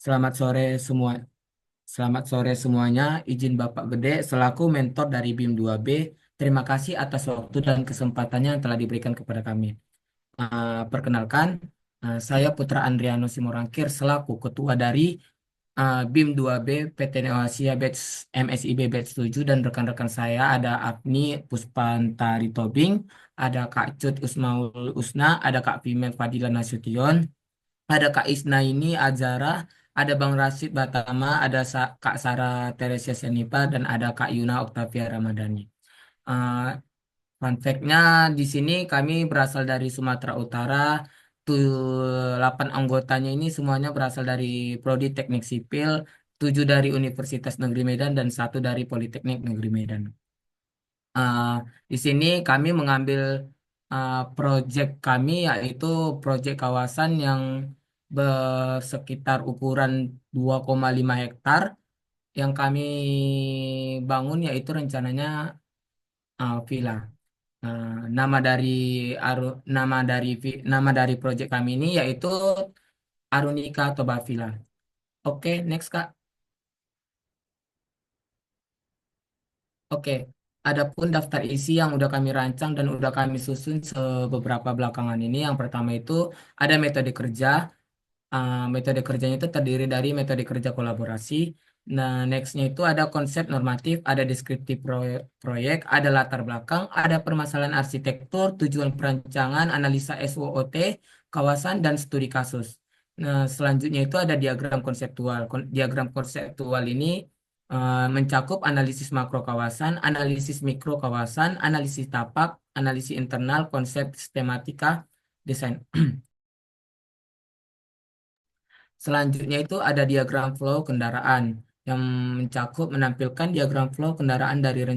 Selamat sore semua. Selamat sore semuanya. Izin Bapak Gede selaku mentor dari BIM 2B. Terima kasih atas waktu dan kesempatannya yang telah diberikan kepada kami. Perkenalkan, saya Putra Andriano Simorangkir selaku ketua dari BIM 2B PT Neo Asia Batch MSIB Batch 7 dan rekan-rekan saya ada Agni Puspantari Tobing, ada Kak Cut Usmaul Usna, ada Kak Pimen Fadila Nasution, ada Kak Isna ini Azara, ada Bang Rasid Batama, ada Kak Sarah Teresia Senipa, dan ada Kak Yuna Oktavia Ramadhani. Eh, Fun fact-nya di sini kami berasal dari Sumatera Utara. Tuh, 8 anggotanya ini semuanya berasal dari Prodi Teknik Sipil, 7 dari Universitas Negeri Medan, dan satu dari Politeknik Negeri Medan. Eh, di sini kami mengambil proyek kami yaitu proyek kawasan yang bersekitar ukuran 2,5 hektar yang kami bangun yaitu rencananya villa. Eh, nama dari aru, nama dari proyek kami ini yaitu Arunika Toba Villa. Oke, next Kak. Oke, adapun daftar isi yang udah kami rancang dan udah kami susun beberapa belakangan ini, yang pertama itu ada metode kerja. Metode kerjanya itu terdiri dari metode kerja kolaborasi. Nah, nextnya itu ada konsep normatif, ada deskriptif proyek, ada latar belakang, ada permasalahan arsitektur, tujuan perancangan, analisa SWOT, kawasan, dan studi kasus. Nah, selanjutnya itu ada diagram konseptual. Diagram konseptual ini mencakup analisis makro kawasan, analisis mikro kawasan, analisis tapak, analisis internal, konsep sistematika, desain. Selanjutnya itu ada diagram flow kendaraan yang mencakup menampilkan diagram flow kendaraan dari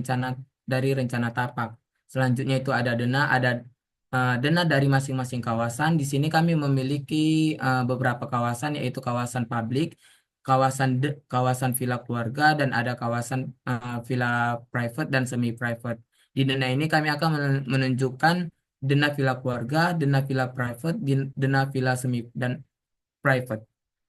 rencana tapak. Selanjutnya itu ada dena dari masing-masing kawasan. Di sini kami memiliki beberapa kawasan yaitu kawasan publik, kawasan villa keluarga, dan ada kawasan villa private dan semi private. Di dena ini kami akan menunjukkan dena villa keluarga, dena villa private, dena villa semi dan private.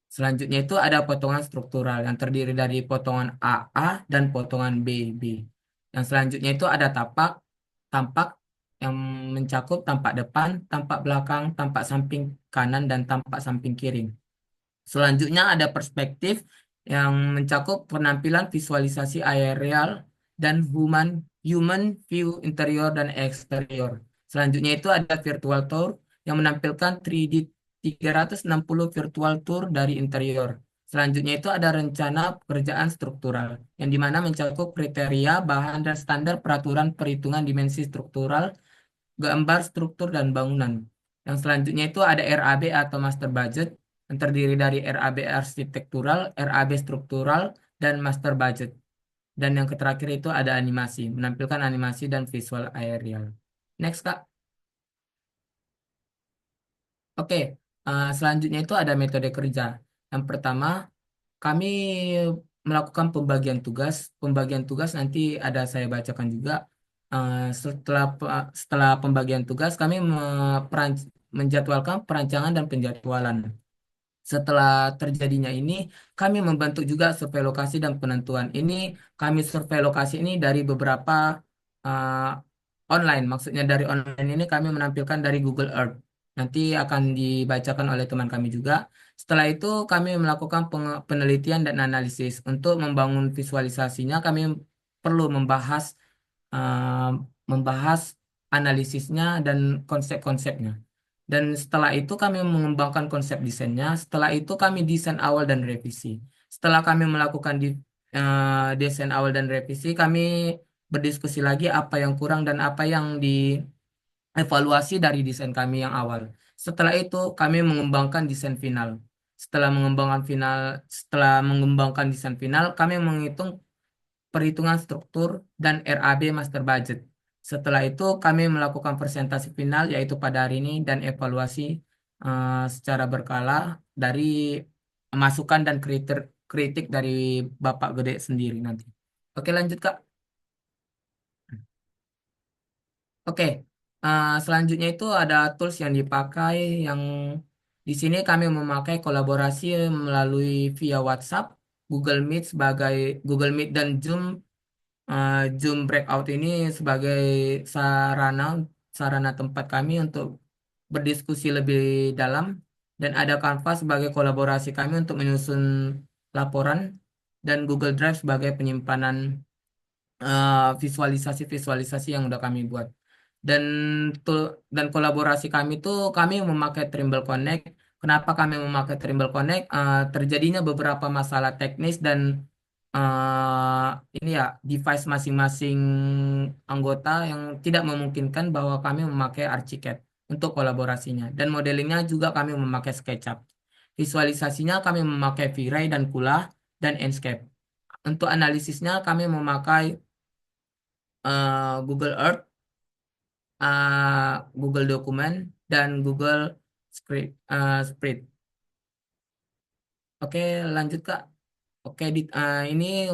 Selanjutnya itu ada potongan struktural yang terdiri dari potongan AA dan potongan BB. Yang selanjutnya itu ada tampak yang mencakup tampak depan, tampak belakang, tampak samping kanan, dan tampak samping kiri. Selanjutnya ada perspektif yang mencakup penampilan visualisasi aerial dan human view interior dan eksterior. Selanjutnya itu ada virtual tour yang menampilkan 3D 360 virtual tour dari interior. Selanjutnya itu ada rencana pekerjaan struktural yang dimana mencakup kriteria, bahan, dan standar peraturan perhitungan dimensi struktural, gambar struktur dan bangunan. Yang selanjutnya itu ada RAB atau master budget yang terdiri dari RAB arsitektural, RAB struktural, dan master budget. Dan yang terakhir itu ada animasi, menampilkan animasi dan visual aerial. Next, Kak. Oke, selanjutnya itu ada metode kerja. Yang pertama, kami melakukan pembagian tugas. Pembagian tugas nanti ada saya bacakan juga. Setelah pembagian tugas, kami menjadwalkan perancangan dan penjadwalan. Setelah terjadinya ini, kami membantu juga survei lokasi dan penentuan. Kami survei lokasi ini dari beberapa uh, online. Maksudnya dari online ini kami menampilkan dari Google Earth. Nanti akan dibacakan oleh teman kami juga. Setelah itu, kami melakukan penelitian dan analisis. Untuk membangun visualisasinya, kami perlu uh, membahas analisisnya dan konsep-konsepnya. Dan setelah itu kami mengembangkan konsep desainnya. Setelah itu kami desain awal dan revisi. Setelah kami melakukan desain awal dan revisi, kami berdiskusi lagi apa yang kurang dan apa yang dievaluasi dari desain kami yang awal. Setelah itu kami mengembangkan desain final. Setelah mengembangkan desain final, kami menghitung perhitungan struktur dan RAB master budget. Setelah itu kami melakukan presentasi final yaitu pada hari ini dan evaluasi secara berkala dari masukan dan kritik dari Bapak Gede sendiri nanti. Oke, lanjut Kak. Oke, selanjutnya itu ada tools yang dipakai yang Di sini kami memakai kolaborasi melalui via WhatsApp, Google Meet sebagai Google Meet dan Zoom. Zoom Breakout ini sebagai sarana sarana tempat kami untuk berdiskusi lebih dalam, dan ada Canva sebagai kolaborasi kami untuk menyusun laporan, dan Google Drive sebagai penyimpanan visualisasi-visualisasi yang udah kami buat. Dan tuh dan kolaborasi kami tuh kami memakai Trimble Connect. Kenapa kami memakai Trimble Connect? Terjadinya beberapa masalah teknis dan ini ya device masing-masing anggota yang tidak memungkinkan bahwa kami memakai Archicad untuk kolaborasinya. Dan modelingnya juga kami memakai SketchUp. Visualisasinya kami memakai V-Ray dan Kula dan Enscape. Untuk analisisnya kami memakai Google Earth, Google Dokumen, dan Google Spread. Oke, lanjut Kak. Oke, ini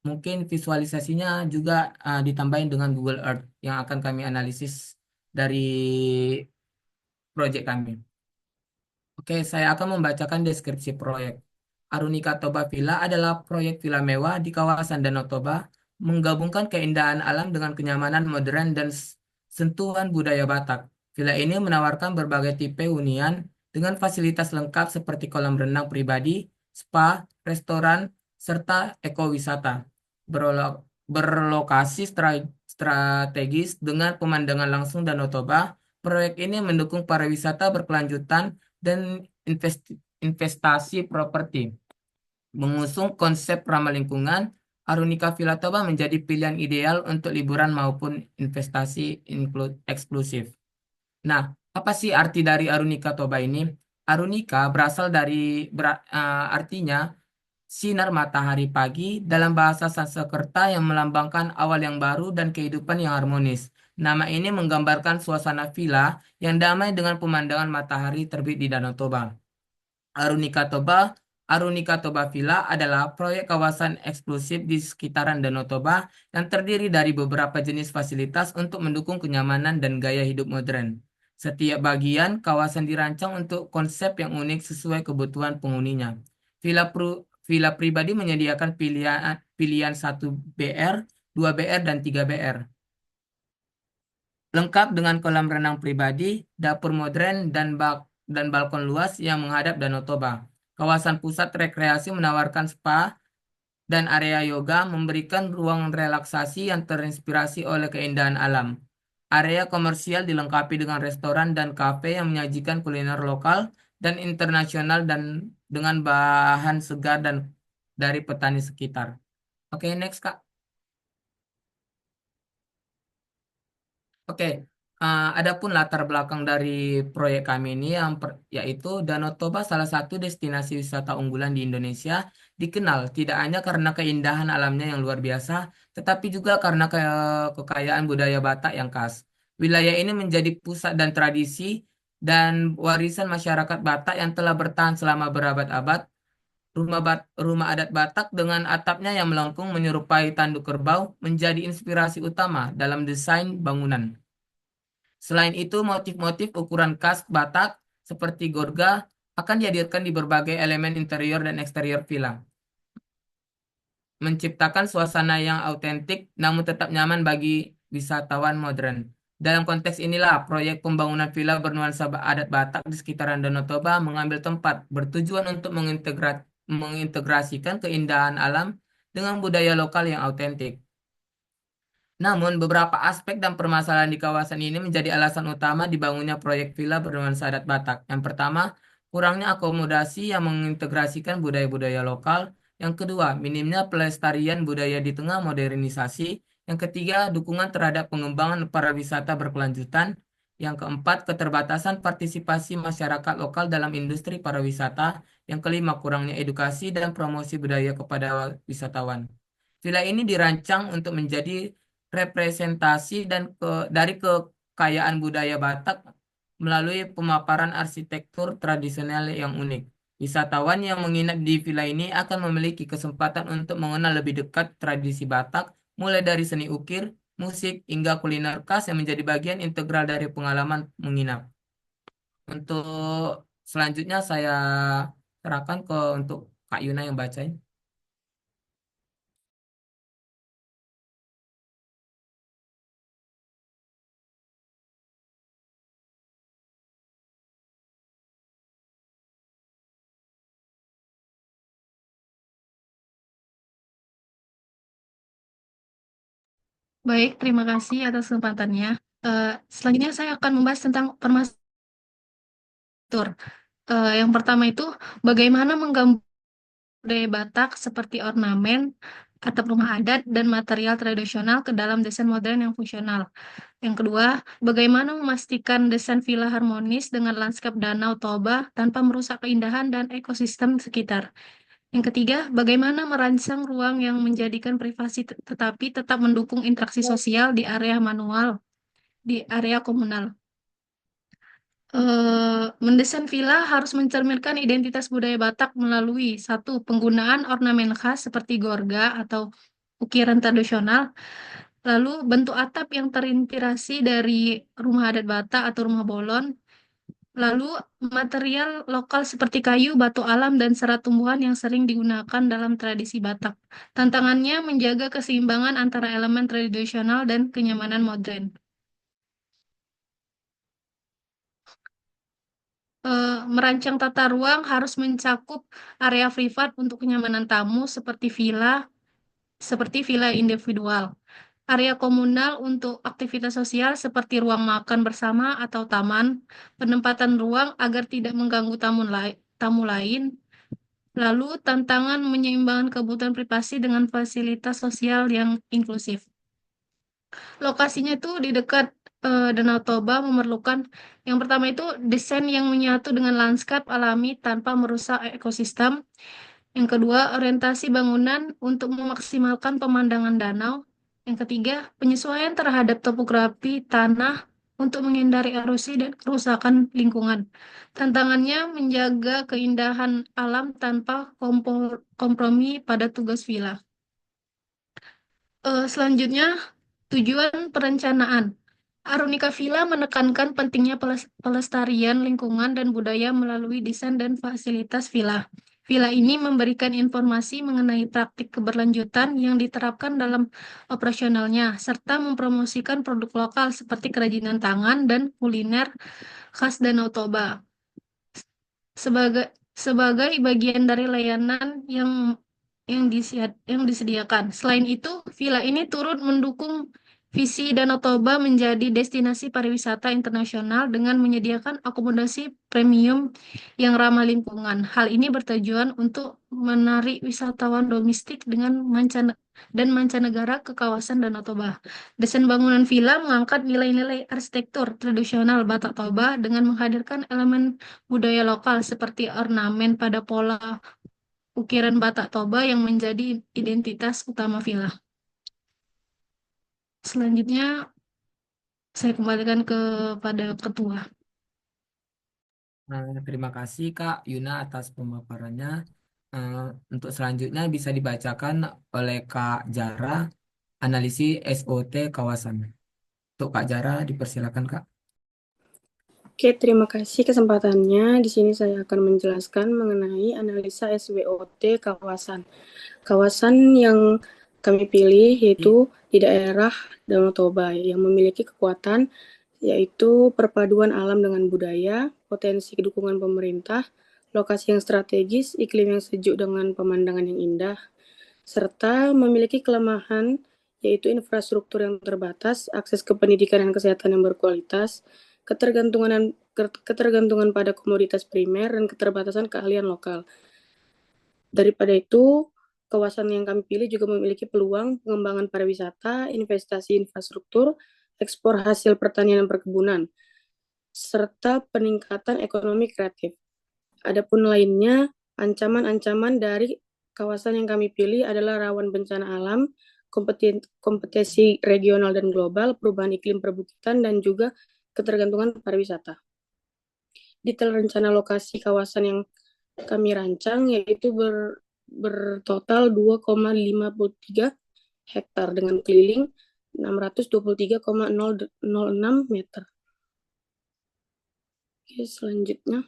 mungkin visualisasinya juga ditambahin dengan Google Earth yang akan kami analisis dari proyek kami. Oke, saya akan membacakan deskripsi proyek. Arunika Toba Villa adalah proyek villa mewah di kawasan Danau Toba, menggabungkan keindahan alam dengan kenyamanan modern dan sentuhan budaya Batak. Villa ini menawarkan berbagai tipe hunian dengan fasilitas lengkap seperti kolam renang pribadi, spa, restoran, serta ekowisata. Berlokasi strategis dengan pemandangan langsung Danau Toba, proyek ini mendukung pariwisata berkelanjutan dan investasi properti. Mengusung konsep ramah lingkungan, Arunika Villa Toba menjadi pilihan ideal untuk liburan maupun investasi eksklusif. Nah, apa sih arti dari Arunika Toba ini? Arunika berasal dari artinya sinar matahari pagi dalam bahasa Sanskerta yang melambangkan awal yang baru dan kehidupan yang harmonis. Nama ini menggambarkan suasana villa yang damai dengan pemandangan matahari terbit di Danau Toba. Arunika Toba, Arunika Toba Villa adalah proyek kawasan eksklusif di sekitaran Danau Toba yang terdiri dari beberapa jenis fasilitas untuk mendukung kenyamanan dan gaya hidup modern. Setiap bagian kawasan dirancang untuk konsep yang unik sesuai kebutuhan penghuninya. Villa pribadi menyediakan pilihan pilihan 1 BR, 2 BR, dan 3 BR. Lengkap dengan kolam renang pribadi, dapur modern, dan balkon luas yang menghadap Danau Toba. Kawasan pusat rekreasi menawarkan spa dan area yoga, memberikan ruang relaksasi yang terinspirasi oleh keindahan alam. Area komersial dilengkapi dengan restoran dan kafe yang menyajikan kuliner lokal dan internasional dan dengan bahan segar dan dari petani sekitar. Oke, next Kak. Oke, adapun latar belakang dari proyek kami ini yaitu Danau Toba salah satu destinasi wisata unggulan di Indonesia, dikenal tidak hanya karena keindahan alamnya yang luar biasa, tetapi juga karena kekayaan budaya Batak yang khas. Wilayah ini menjadi pusat dan tradisi dan warisan masyarakat Batak yang telah bertahan selama berabad-abad. Rumah adat Batak dengan atapnya yang melengkung menyerupai tanduk kerbau menjadi inspirasi utama dalam desain bangunan. Selain itu, motif-motif ukuran khas Batak seperti gorga akan dihadirkan di berbagai elemen interior dan eksterior villa, menciptakan suasana yang autentik namun tetap nyaman bagi wisatawan modern. Dalam konteks inilah, proyek pembangunan villa bernuansa adat Batak di sekitaran Danau Toba mengambil tempat, bertujuan untuk mengintegrasikan keindahan alam dengan budaya lokal yang autentik. Namun, beberapa aspek dan permasalahan di kawasan ini menjadi alasan utama dibangunnya proyek villa bernuansa adat Batak. Yang pertama, kurangnya akomodasi yang mengintegrasikan budaya-budaya lokal. Yang kedua, minimnya pelestarian budaya di tengah modernisasi. Yang ketiga, dukungan terhadap pengembangan pariwisata berkelanjutan. Yang keempat, keterbatasan partisipasi masyarakat lokal dalam industri pariwisata. Yang kelima, kurangnya edukasi dan promosi budaya kepada wisatawan. Villa ini dirancang untuk menjadi representasi dari kekayaan budaya Batak melalui pemaparan arsitektur tradisional yang unik. Wisatawan yang menginap di villa ini akan memiliki kesempatan untuk mengenal lebih dekat tradisi Batak, mulai dari seni ukir, musik, hingga kuliner khas yang menjadi bagian integral dari pengalaman menginap. Untuk Selanjutnya saya serahkan ke untuk Kak Yuna yang bacain. Baik, terima kasih atas kesempatannya. Selanjutnya saya akan membahas tentang permasalahan. Yang pertama itu bagaimana menggambarkan budaya Batak seperti ornamen, atap rumah adat, dan material tradisional ke dalam desain modern yang fungsional. Yang kedua, bagaimana memastikan desain villa harmonis dengan lanskap Danau Toba tanpa merusak keindahan dan ekosistem sekitar. Yang ketiga, bagaimana merancang ruang yang menjadikan privasi tetapi tetap mendukung interaksi sosial di area komunal. Mendesain villa harus mencerminkan identitas budaya Batak melalui satu, penggunaan ornamen khas seperti gorga atau ukiran tradisional, lalu bentuk atap yang terinspirasi dari rumah adat Batak atau rumah bolon, lalu material lokal seperti kayu, batu alam, dan serat tumbuhan yang sering digunakan dalam tradisi Batak. Tantangannya menjaga keseimbangan antara elemen tradisional dan kenyamanan modern. Merancang tata ruang harus mencakup area privat untuk kenyamanan tamu seperti villa individual, area komunal untuk aktivitas sosial seperti ruang makan bersama atau taman, penempatan ruang agar tidak mengganggu tamu lain, lalu tantangan menyeimbangkan kebutuhan privasi dengan fasilitas sosial yang inklusif. Lokasinya itu di dekat Danau Toba memerlukan yang pertama itu desain yang menyatu dengan lanskap alami tanpa merusak ekosistem. Yang kedua, orientasi bangunan untuk memaksimalkan pemandangan danau. Yang ketiga, penyesuaian terhadap topografi tanah untuk menghindari erosi dan kerusakan lingkungan. Tantangannya menjaga keindahan alam tanpa kompromi pada tugas villa. Selanjutnya, tujuan perencanaan. Arunika Villa menekankan pentingnya pelestarian lingkungan dan budaya melalui desain dan fasilitas villa. Villa ini memberikan informasi mengenai praktik keberlanjutan yang diterapkan dalam operasionalnya, serta mempromosikan produk lokal seperti kerajinan tangan dan kuliner khas Danau Toba sebagai sebagai bagian dari layanan yang disediakan. Selain itu, villa ini turut mendukung visi Danau Toba menjadi destinasi pariwisata internasional dengan menyediakan akomodasi premium yang ramah lingkungan. Hal ini bertujuan untuk menarik wisatawan domestik dan mancanegara ke kawasan Danau Toba. Desain bangunan villa mengangkat nilai-nilai arsitektur tradisional Batak Toba dengan menghadirkan elemen budaya lokal seperti ornamen pada pola ukiran Batak Toba yang menjadi identitas utama villa. Selanjutnya, saya kembalikan kepada ketua. Terima kasih Kak Yuna atas pemaparannya. Eh, untuk selanjutnya bisa dibacakan oleh Kak Jara, analisis SOT kawasan. Untuk Kak Jara, dipersilakan Kak. Oke, terima kasih kesempatannya. Di sini saya akan menjelaskan mengenai analisa SWOT kawasan. Kawasan yang kami pilih yaitu di daerah Danau Toba yang memiliki kekuatan yaitu perpaduan alam dengan budaya, potensi dukungan pemerintah, lokasi yang strategis, iklim yang sejuk dengan pemandangan yang indah, serta memiliki kelemahan yaitu infrastruktur yang terbatas, akses ke pendidikan dan kesehatan yang berkualitas, ketergantungan pada komoditas primer, dan keterbatasan keahlian lokal. Daripada itu, kawasan yang kami pilih juga memiliki peluang pengembangan pariwisata, investasi infrastruktur, ekspor hasil pertanian dan perkebunan, serta peningkatan ekonomi kreatif. Adapun lainnya, ancaman-ancaman dari kawasan yang kami pilih adalah rawan bencana alam, kompetisi regional dan global, perubahan iklim perbukitan, dan juga ketergantungan pariwisata. Detail rencana lokasi kawasan yang kami rancang yaitu bertotal 2,53 hektar dengan keliling 623,006 meter. Oke, selanjutnya.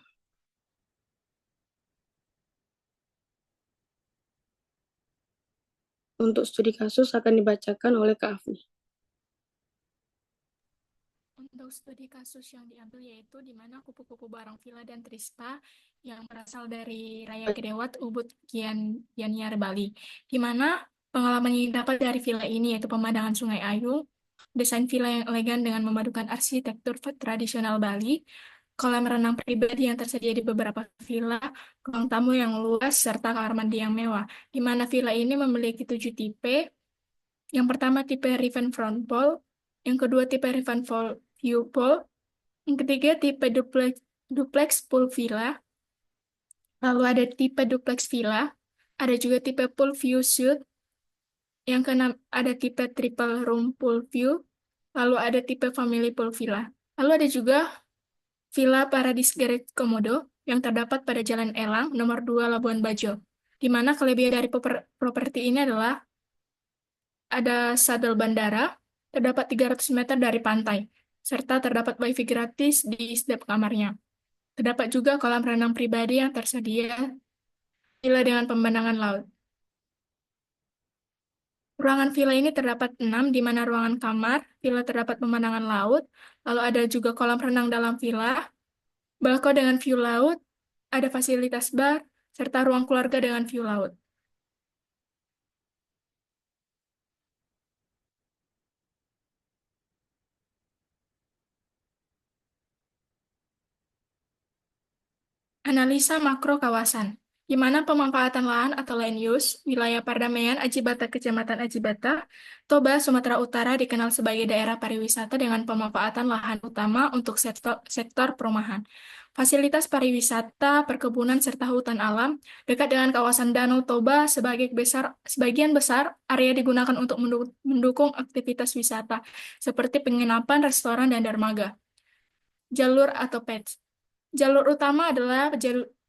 Untuk studi kasus akan dibacakan oleh Kak Afni. Untuk studi kasus yang diambil yaitu di mana kupu-kupu Barong Villa dan Trispa yang berasal dari Raya Gedewat, Ubud, Gianyar, Bali. Di mana pengalaman yang dapat dari villa ini yaitu pemandangan Sungai Ayu, desain villa yang elegan dengan memadukan arsitektur tradisional Bali, kolam renang pribadi yang tersedia di beberapa villa, ruang tamu yang luas, serta kamar mandi yang mewah. Di mana villa ini memiliki 7 tipe. Yang pertama tipe Riverfront Pool, yang kedua tipe Riverfront View Pool, yang ketiga tipe duplex pool villa, lalu ada tipe duplex villa, ada juga tipe pool view suite, yang keenam ada tipe triple room pool view, lalu ada tipe family pool villa. Lalu ada juga Villa Paradise Garage Komodo yang terdapat pada Jalan Elang, nomor 2 Labuan Bajo, di mana kelebihan dari properti ini adalah ada sadel bandara, terdapat 300 meter dari pantai, serta terdapat wifi gratis di setiap kamarnya. Terdapat juga kolam renang pribadi yang tersedia, villa dengan pemandangan laut. Ruangan villa ini terdapat 6, di mana ruangan kamar, villa terdapat pemandangan laut, lalu ada juga kolam renang dalam villa, balkon dengan view laut, ada fasilitas bar, serta ruang keluarga dengan view laut. Analisa makro kawasan, di mana pemanfaatan lahan atau land use, wilayah Pardamaian Ajibata, Kecamatan Ajibata, Toba, Sumatera Utara dikenal sebagai daerah pariwisata dengan pemanfaatan lahan utama untuk sektor perumahan. Fasilitas pariwisata, perkebunan, serta hutan alam dekat dengan kawasan Danau Toba sebagian besar area digunakan untuk mendukung aktivitas wisata seperti penginapan, restoran, dan dermaga. Jalur atau PEDS. Jalur utama adalah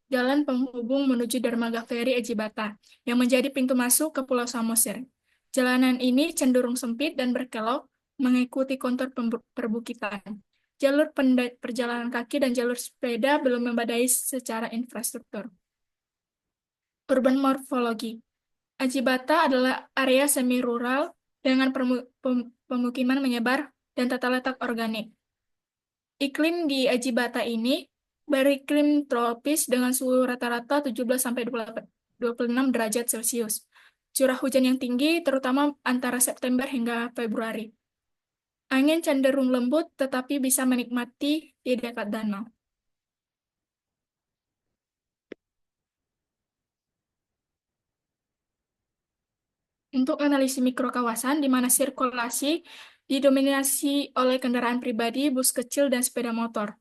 jalan penghubung menuju dermaga feri Ajibata, yang menjadi pintu masuk ke Pulau Samosir. Jalanan ini cenderung sempit dan berkelok, mengikuti kontur perbukitan. Jalur perjalanan kaki dan jalur sepeda belum memadai secara infrastruktur. Urban morfologi. Ajibata adalah area semi-rural dengan pemukiman menyebar dan tata letak organik. Iklim di Ajibata ini beriklim tropis dengan suhu rata-rata 17-26 derajat Celcius. Curah hujan yang tinggi terutama antara September hingga Februari. Angin cenderung lembut tetapi bisa menikmati di dekat danau. Untuk analisis mikro kawasan di mana sirkulasi didominasi oleh kendaraan pribadi, bus kecil, dan sepeda motor.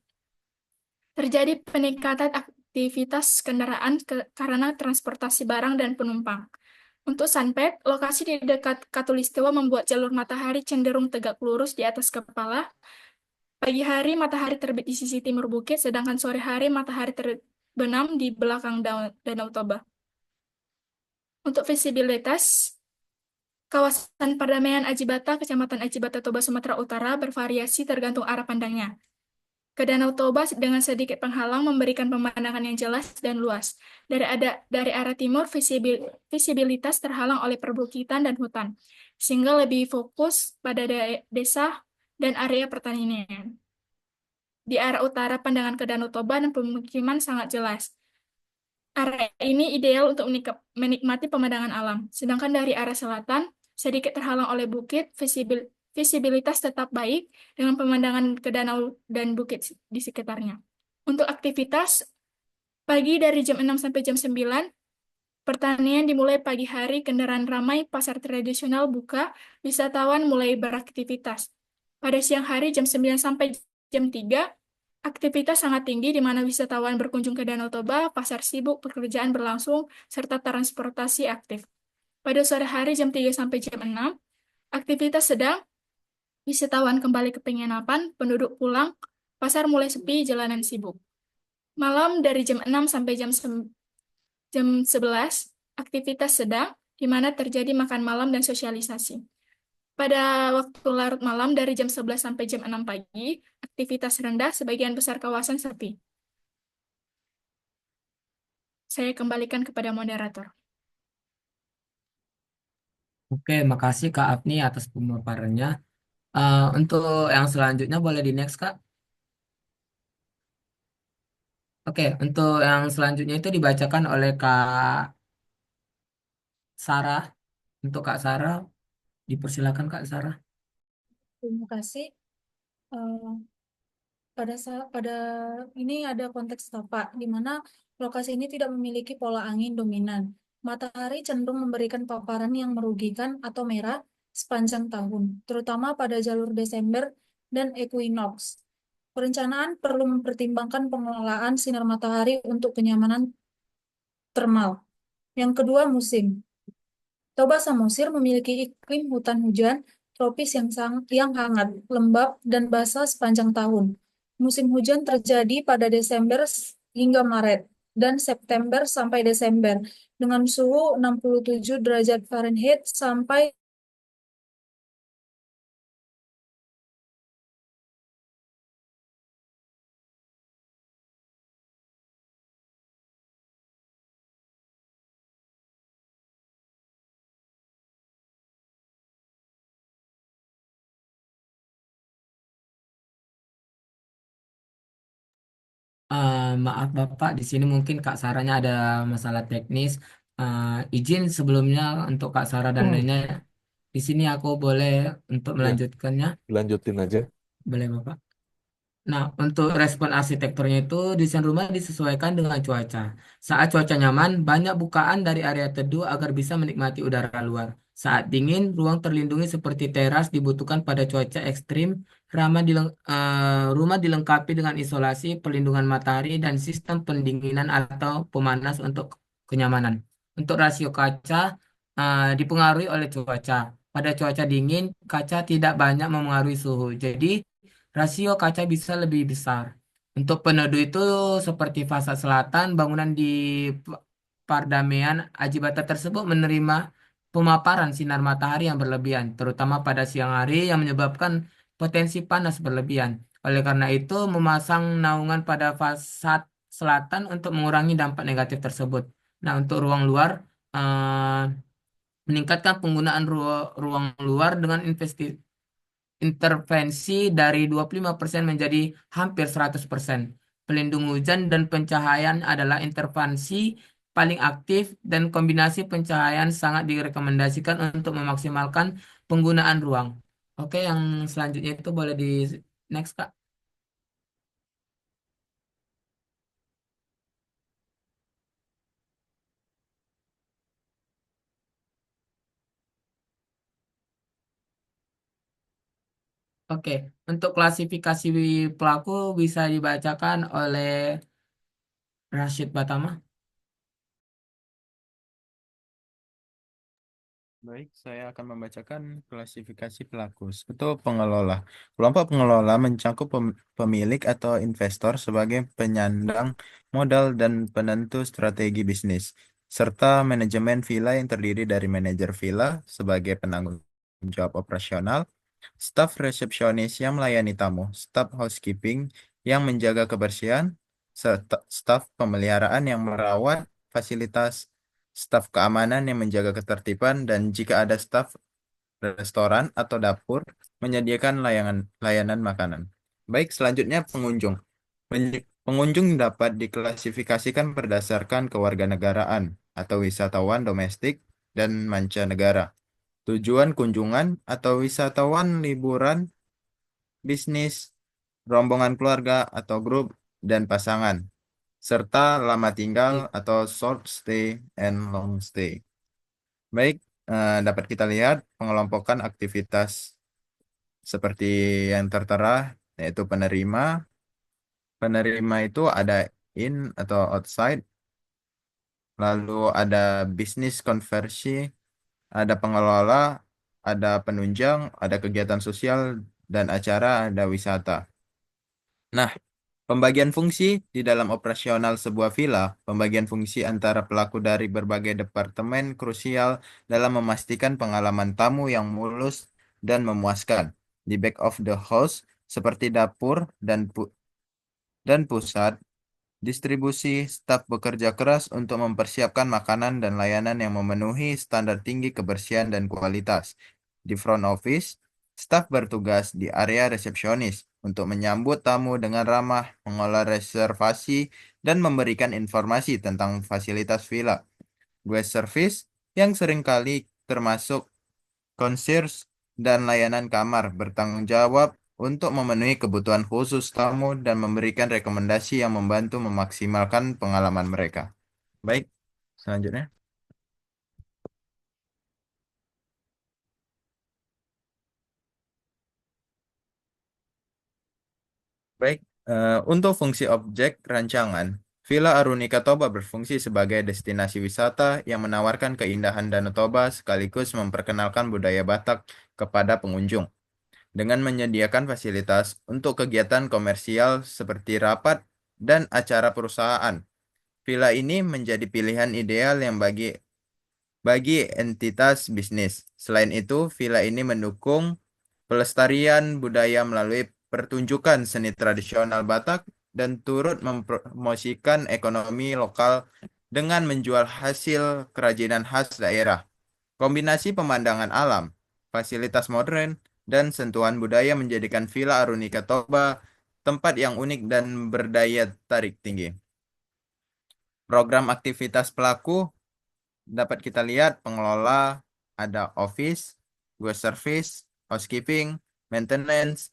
Terjadi peningkatan aktivitas kendaraan karena transportasi barang dan penumpang. Untuk sunpad, lokasi di dekat Katulistiwa membuat jalur matahari cenderung tegak lurus di atas kepala. Pagi hari matahari terbit di sisi timur bukit, sedangkan sore hari matahari terbenam di belakang Danau Toba. Untuk visibilitas, kawasan Pardamaian Ajibata, Kecamatan Ajibata, Toba, Sumatera Utara bervariasi tergantung arah pandangnya. Ke Danau Toba dengan sedikit penghalang memberikan pemandangan yang jelas dan luas. Dari arah timur, visibilitas terhalang oleh perbukitan dan hutan, sehingga lebih fokus pada desa dan area pertanian. Di arah utara, pandangan ke Danau Toba dan pemukiman sangat jelas. Area ini ideal untuk menikmati pemandangan alam, sedangkan dari arah selatan, sedikit terhalang oleh bukit, visibilitas tetap baik dengan pemandangan ke danau dan bukit di sekitarnya. Untuk aktivitas, pagi dari jam 6 sampai jam 9, pertanian dimulai pagi hari, kendaraan ramai, pasar tradisional buka, wisatawan mulai beraktivitas. Pada siang hari jam 9 sampai jam 3, aktivitas sangat tinggi di mana wisatawan berkunjung ke Danau Toba, pasar sibuk, pekerjaan berlangsung, serta transportasi aktif. Pada sore hari jam 3 sampai jam 6, aktivitas sedang, wisatawan kembali ke penginapan, penduduk pulang, pasar mulai sepi, jalanan sibuk. Malam dari jam 6 sampai jam 11, aktivitas sedang, di mana terjadi makan malam dan sosialisasi. Pada waktu larut malam dari jam 11 sampai jam 6 pagi, aktivitas rendah, sebagian besar kawasan sepi. Saya kembalikan kepada moderator. Oke, makasih Kak Afni atas pemaparannya. Untuk yang selanjutnya boleh di next Kak. Oke, untuk yang selanjutnya itu dibacakan oleh Kak Sarah. Untuk Kak Sarah, dipersilakan Kak Sarah. Terima kasih. Eh, pada ini ada konteks tapak, di mana lokasi ini tidak memiliki pola angin dominan. Matahari cenderung memberikan paparan yang merugikan atau merah sepanjang tahun, terutama pada jalur Desember dan equinox. Perencanaan perlu mempertimbangkan pengelolaan sinar matahari untuk kenyamanan termal. Yang kedua, musim. Toba Samosir memiliki iklim hutan hujan tropis yang hangat, lembab, dan basah sepanjang tahun. Musim hujan terjadi pada Desember hingga Maret dan September sampai Desember dengan suhu 67 derajat Fahrenheit sampai Maaf Bapak, di sini mungkin Kak Saranya ada masalah teknis. Izin sebelumnya untuk Kak Sarah dan lainnya. Di sini aku boleh untuk Ya, melanjutkannya. lanjutin aja. Boleh Bapak? Nah, untuk respon arsitekturnya itu desain rumah disesuaikan dengan cuaca. Saat cuaca nyaman, banyak bukaan dari area teduh agar bisa menikmati udara luar. Saat dingin, ruang terlindungi seperti teras dibutuhkan pada cuaca ekstrim. Rumah dilengkapi dengan isolasi, perlindungan matahari, dan sistem pendinginan atau pemanas untuk kenyamanan. Untuk rasio kaca, dipengaruhi oleh cuaca. Pada cuaca dingin, kaca tidak banyak memengaruhi suhu. Jadi, rasio kaca bisa lebih besar. Untuk peneduh itu seperti fasad selatan, bangunan di P- Pardamean Ajibata tersebut menerima pemaparan sinar matahari yang berlebihan, terutama pada siang hari yang menyebabkan potensi panas berlebihan. Oleh karena itu, memasang naungan pada fasad selatan untuk mengurangi dampak negatif tersebut. Nah, untuk ruang luar, eh, meningkatkan penggunaan ruang luar dengan intervensi dari 25% menjadi hampir 100%. Pelindung hujan dan pencahayaan adalah intervensi paling aktif dan kombinasi pencahayaan sangat direkomendasikan untuk memaksimalkan penggunaan ruang. Oke, yang selanjutnya itu boleh di next, Kak. Oke, untuk klasifikasi pelaku bisa dibacakan oleh Rashid Batama. Baik, saya akan membacakan klasifikasi pelaku. Satu, pengelola. Kelompok pengelola mencakup pemilik atau investor sebagai penyandang modal dan penentu strategi bisnis, serta manajemen villa yang terdiri dari manajer villa sebagai penanggung jawab operasional, staf resepsionis yang melayani tamu, staf housekeeping yang menjaga kebersihan, staf pemeliharaan yang merawat fasilitas, staf keamanan yang menjaga ketertiban, dan jika ada staf restoran atau dapur menyediakan layanan makanan. Baik, selanjutnya pengunjung. Pengunjung dapat diklasifikasikan berdasarkan kewarganegaraan atau wisatawan domestik dan mancanegara. Tujuan kunjungan atau wisatawan liburan, bisnis, rombongan keluarga atau grup, dan pasangan, serta lama tinggal atau short stay and long stay. Baik, dapat kita lihat pengelompokan aktivitas seperti yang tertera, yaitu penerima. Penerima itu ada in atau outside, lalu ada bisnis konversi, ada pengelola, ada penunjang, ada kegiatan sosial dan acara, ada wisata. Nah, pembagian fungsi di dalam operasional sebuah villa, pembagian fungsi antara pelaku dari berbagai departemen krusial dalam memastikan pengalaman tamu yang mulus dan memuaskan. Di back of the house, seperti dapur dan pusat Distribusi staf bekerja keras untuk mempersiapkan makanan dan layanan yang memenuhi standar tinggi kebersihan dan kualitas. Di front office, staf bertugas di area resepsionis untuk menyambut tamu dengan ramah, mengolah reservasi, dan memberikan informasi tentang fasilitas villa. Guest service yang seringkali termasuk concierge dan layanan kamar bertanggung jawab untuk memenuhi kebutuhan khusus tamu dan memberikan rekomendasi yang membantu memaksimalkan pengalaman mereka. Baik, selanjutnya. Baik, untuk fungsi objek rancangan, Villa Arunika Toba berfungsi sebagai destinasi wisata yang menawarkan keindahan Danau Toba sekaligus memperkenalkan budaya Batak kepada pengunjung. Dengan menyediakan fasilitas untuk kegiatan komersial seperti rapat dan acara perusahaan. Villa ini menjadi pilihan ideal yang bagi entitas bisnis. Selain itu, villa ini mendukung pelestarian budaya melalui pertunjukan seni tradisional Batak dan turut mempromosikan ekonomi lokal dengan menjual hasil kerajinan khas daerah. Kombinasi pemandangan alam, fasilitas modern, dan sentuhan budaya menjadikan Villa Arunika Toba tempat yang unik dan berdaya tarik tinggi. Program aktivitas pelaku dapat kita lihat pengelola ada office, guest service, housekeeping, maintenance,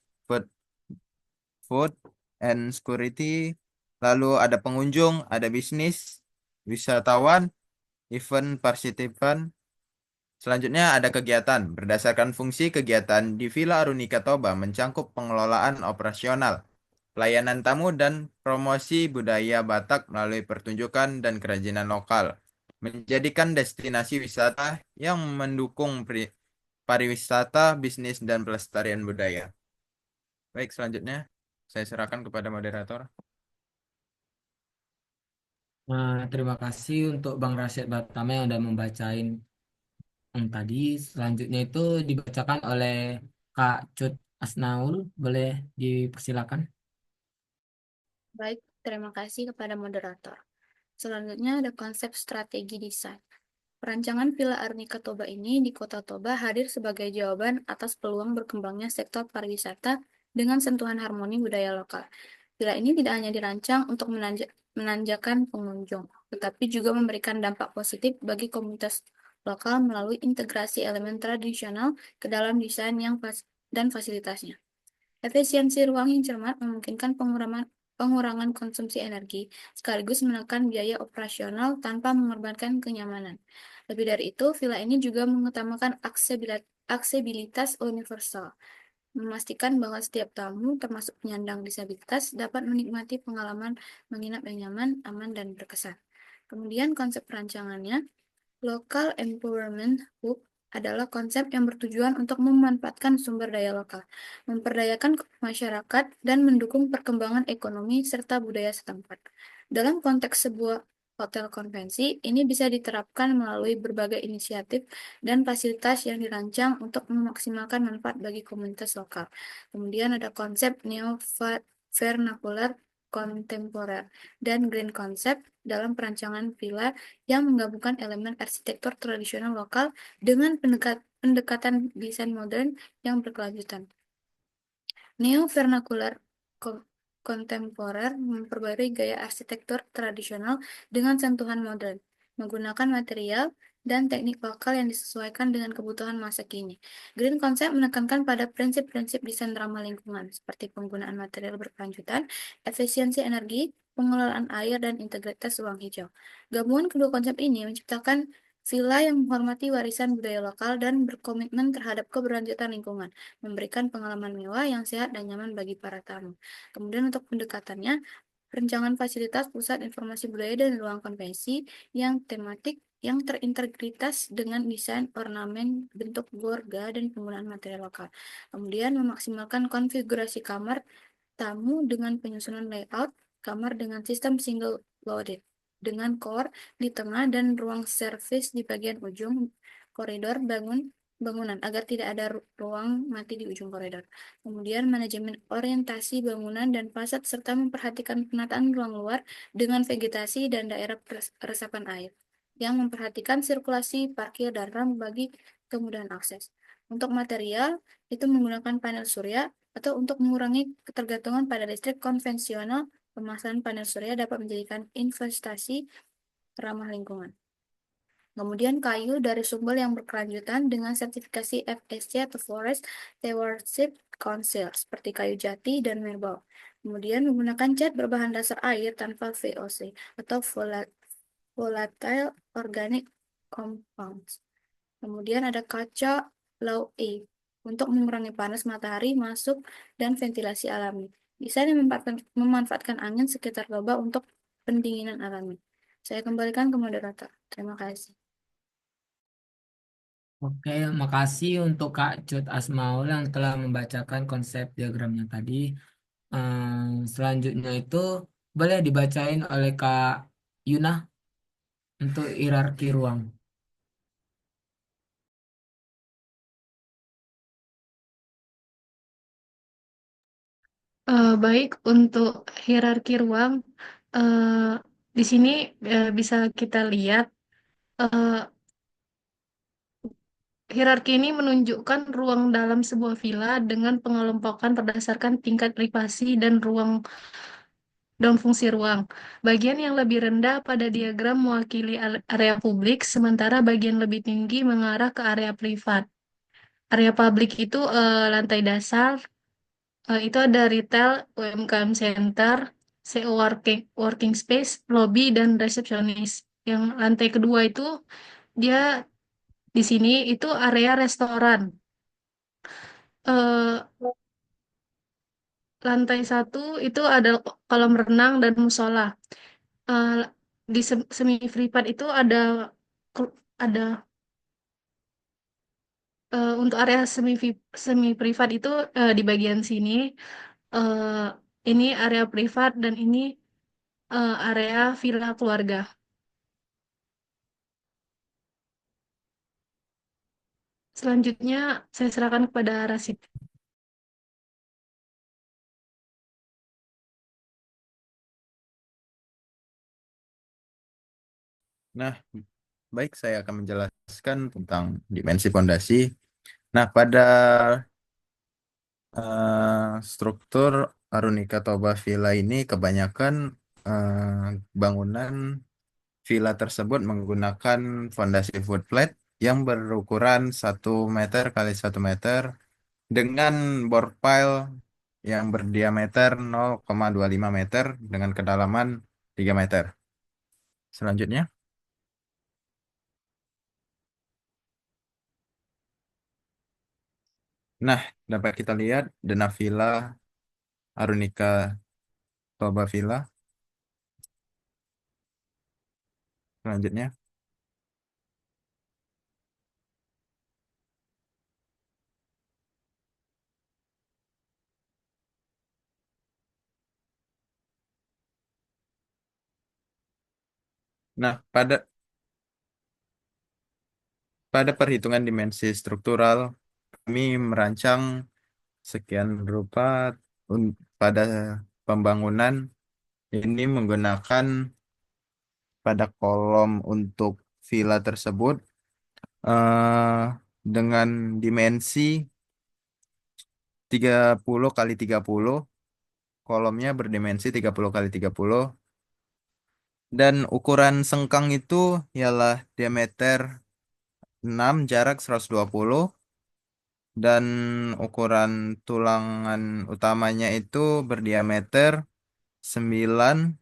food and security. Lalu ada pengunjung, ada bisnis, wisatawan, event partisipan. Selanjutnya ada kegiatan. Berdasarkan fungsi kegiatan di Villa Arunika Toba mencangkup pengelolaan operasional, pelayanan tamu dan promosi budaya Batak melalui pertunjukan dan kerajinan lokal. Menjadikan destinasi wisata yang mendukung pariwisata, bisnis, dan pelestarian budaya. Baik, selanjutnya saya serahkan kepada moderator. Nah, terima kasih untuk Bang Rasyid Batama yang udah membacain yang tadi. Selanjutnya itu dibacakan oleh Kak Cut Asnaul. Boleh dipersilakan. Baik, terima kasih kepada moderator. Selanjutnya ada konsep strategi desain. Perancangan Villa Arnika Toba ini di Kota Toba hadir sebagai jawaban atas peluang berkembangnya sektor pariwisata dengan sentuhan harmoni budaya lokal. Villa ini tidak hanya dirancang untuk menanjakan pengunjung, tetapi juga memberikan dampak positif bagi komunitas lokal melalui integrasi elemen tradisional ke dalam desain dan fasilitasnya. Efisiensi ruang yang cermat memungkinkan pengurangan konsumsi energi, sekaligus menekan biaya operasional tanpa mengorbankan kenyamanan. Lebih dari itu, villa ini juga mengutamakan aksesibilitas universal, memastikan bahwa setiap tamu, termasuk penyandang disabilitas, dapat menikmati pengalaman menginap yang nyaman, aman, dan berkesan. Kemudian konsep perancangannya, Local Empowerment Hub adalah konsep yang bertujuan untuk memanfaatkan sumber daya lokal, memperdayakan masyarakat, dan mendukung perkembangan ekonomi serta budaya setempat. Dalam konteks sebuah hotel konvensi, ini bisa diterapkan melalui berbagai inisiatif dan fasilitas yang dirancang untuk memaksimalkan manfaat bagi komunitas lokal. Kemudian ada konsep neo-vernacular, kontemporer, dan green concept dalam perancangan villa yang menggabungkan elemen arsitektur tradisional lokal dengan pendekatan desain modern yang berkelanjutan. Neo-vernacular kontemporer memperbarui gaya arsitektur tradisional dengan sentuhan modern, menggunakan material dan teknik lokal yang disesuaikan dengan kebutuhan masa kini. Green Concept menekankan pada prinsip-prinsip desain ramah lingkungan, seperti penggunaan material berkelanjutan, efisiensi energi, pengelolaan air, dan integritas ruang hijau. Gabungan kedua konsep ini menciptakan villa yang menghormati warisan budaya lokal dan berkomitmen terhadap keberlanjutan lingkungan, memberikan pengalaman mewah yang sehat dan nyaman bagi para tamu. Kemudian untuk pendekatannya, perencanaan fasilitas pusat informasi budaya dan ruang konvensi yang tematik yang terintegritas dengan desain ornamen, bentuk gorga, dan penggunaan material lokal. Kemudian memaksimalkan konfigurasi kamar tamu dengan penyusunan layout kamar dengan sistem single loaded, dengan core di tengah dan ruang servis di bagian ujung koridor bangun bangunan agar tidak ada ruang mati di ujung koridor. Kemudian manajemen orientasi bangunan dan fasad serta memperhatikan penataan ruang luar dengan vegetasi dan daerah resapan air yang memperhatikan sirkulasi parkir dan ramp bagi kemudahan akses. Untuk material itu menggunakan panel surya atau untuk mengurangi ketergantungan pada listrik konvensional, pemasangan panel surya dapat menjadikan investasi ramah lingkungan. Kemudian kayu dari sumber yang berkelanjutan dengan sertifikasi FSC atau Forest Stewardship Council seperti kayu jati dan merbau. Kemudian menggunakan cat berbahan dasar air tanpa VOC atau volatile organic compounds. Kemudian ada kaca low A untuk mengurangi panas matahari masuk dan ventilasi alami. Bisa memanfaatkan angin sekitar lubang untuk pendinginan alami. Saya kembalikan ke moderator. Terima kasih. Oke, makasih untuk Kak Cut Asmaul yang telah membacakan konsep diagramnya tadi. Selanjutnya itu boleh dibacain oleh Kak Yuna untuk hierarki ruang. Baik, untuk hierarki ruang, eh, di sini bisa kita lihat eh, hierarki ini menunjukkan ruang dalam sebuah villa dengan pengelompokan berdasarkan tingkat privasi dan fungsi ruang. Bagian yang lebih rendah pada diagram mewakili area publik, sementara bagian lebih tinggi mengarah ke area privat. Area publik itu lantai dasar, itu ada retail, UMKM center, CO working space, lobby, dan resepsionis. Yang lantai kedua itu dia di sini itu area restoran. Eh, Lantai satu itu ada kolam renang dan musola. Eh, di semi privat itu ada untuk area semi privat itu di bagian sini. eh, ini area privat dan ini area villa keluarga. Selanjutnya saya serahkan kepada Rasid. Nah, baik, saya akan menjelaskan tentang dimensi fondasi. Nah, pada struktur Arunika Toba Villa ini kebanyakan bangunan villa tersebut menggunakan fondasi wood plate yang berukuran 1 meter kali 1 meter dengan bore pile yang berdiameter 0,25 meter dengan kedalaman 3 meter. Selanjutnya. Nah, dapat kita lihat Denah Villa Arunika Toba Villa. Selanjutnya. Nah, pada perhitungan dimensi struktural, kami merancang sekian rupa pada pembangunan ini menggunakan pada kolom untuk villa tersebut eh, dengan dimensi 30 kali 30, kolomnya berdimensi 30 kali 30, dan ukuran sengkang itu ialah diameter 6, jarak 120, dan ukuran tulangan utamanya itu berdiameter 9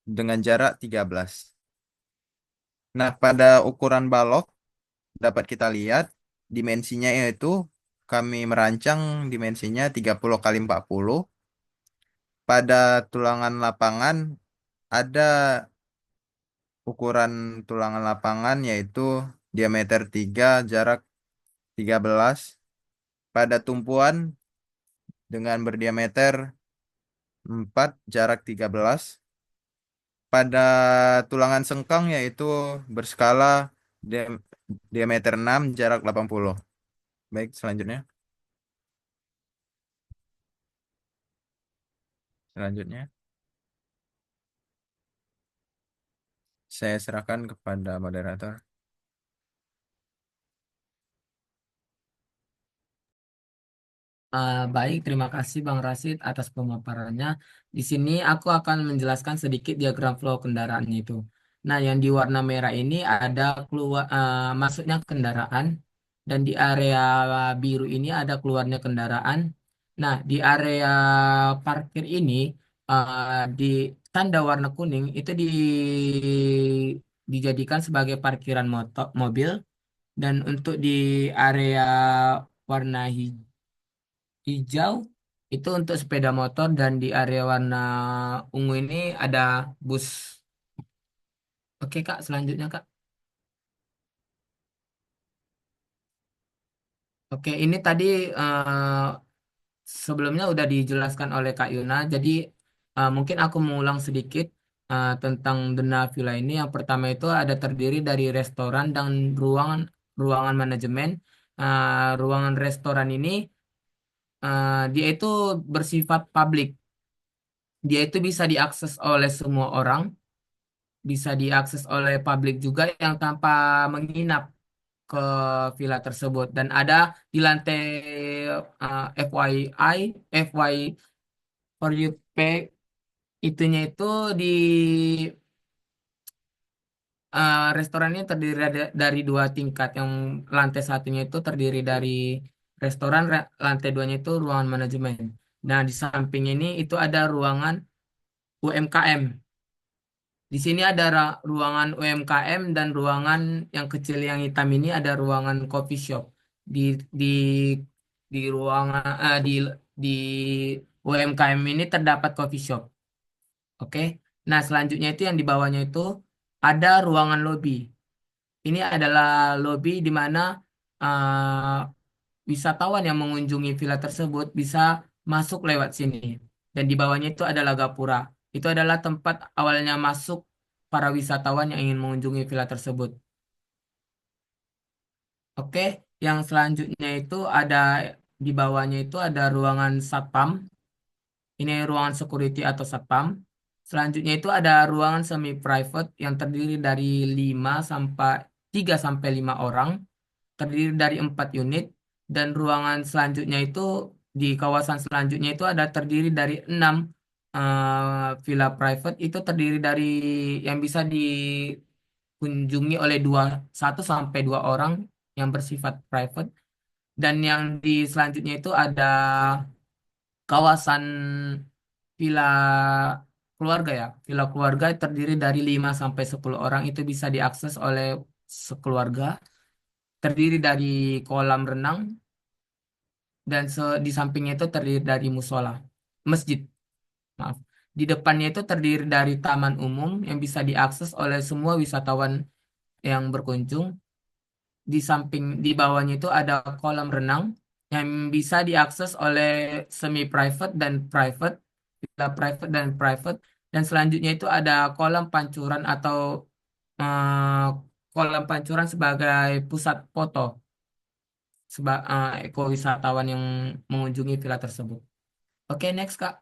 dengan jarak 13. Nah, pada ukuran balok dapat kita lihat dimensinya yaitu kami merancang dimensinya 30 kali 40. Pada tulangan lapangan ada ukuran tulangan lapangan yaitu diameter 3, jarak 13. Pada tumpuan dengan berdiameter 4, jarak 13. Pada tulangan sengkang yaitu berskala Dia- Diameter 6, jarak 80. Baik, selanjutnya. Selanjutnya, saya serahkan kepada moderator. Baik, terima kasih Bang Rasid atas pemaparannya. Di sini aku akan menjelaskan sedikit diagram flow kendaraannya itu. Nah, yang di warna merah ini ada keluar masuknya kendaraan dan di area biru ini ada keluarnya kendaraan. Nah, di area parkir ini di tanda warna kuning itu dijadikan sebagai parkiran motor mobil dan untuk di area warna hijau itu untuk sepeda motor dan di area warna ungu ini ada bus. Oke Kak, selanjutnya Kak. Oke, ini tadi sebelumnya udah dijelaskan oleh Kak Yuna. Jadi mungkin aku mengulang sedikit tentang Dena Villa ini. Yang pertama itu ada terdiri dari restoran dan ruangan ruangan manajemen. Ruangan restoran ini dia itu bersifat publik. Dia itu bisa diakses oleh semua orang, bisa diakses oleh publik juga yang tanpa menginap ke villa tersebut. Dan ada di lantai FYI, FY for you pay itunya itu di restorannya terdiri dari dua tingkat. Yang lantai satunya itu terdiri dari restoran, lantai duanya itu ruangan manajemen. Nah, di samping ini itu ada ruangan UMKM. Di sini ada ruangan UMKM dan ruangan yang kecil yang hitam ini ada ruangan coffee shop. Di di di ruangan di UMKM ini terdapat coffee shop. Oke. Nah, selanjutnya itu yang di bawahnya itu ada ruangan lobby. Ini adalah lobby di mana wisatawan yang mengunjungi villa tersebut bisa masuk lewat sini. Dan di bawahnya itu adalah gapura. Itu adalah tempat awalnya masuk para wisatawan yang ingin mengunjungi villa tersebut. Oke, yang selanjutnya itu ada di bawahnya itu ada ruangan satpam. Ini ruangan security atau satpam. Selanjutnya itu ada ruangan semi private yang terdiri dari 5 sampai 3 sampai 5 orang, terdiri dari 4 unit dan ruangan selanjutnya itu di kawasan selanjutnya itu ada terdiri dari 6 villa private itu terdiri dari yang bisa dikunjungi oleh 1 sampai 2 orang yang bersifat private dan yang di selanjutnya itu ada kawasan villa keluarga ya. Villa keluarga terdiri dari 5 sampai 10 orang itu bisa diakses oleh sekeluarga, terdiri dari kolam renang dan di sampingnya itu terdiri dari musola, masjid, maaf. Di depannya itu terdiri dari taman umum yang bisa diakses oleh semua wisatawan yang berkunjung. Di samping di bawahnya itu ada kolam renang yang bisa diakses oleh semi private dan private, villa private dan private. Dan selanjutnya itu ada kolam pancuran atau eh, kolam pancuran sebagai pusat foto ekowisatawan yang mengunjungi villa tersebut. Oke, next Kak.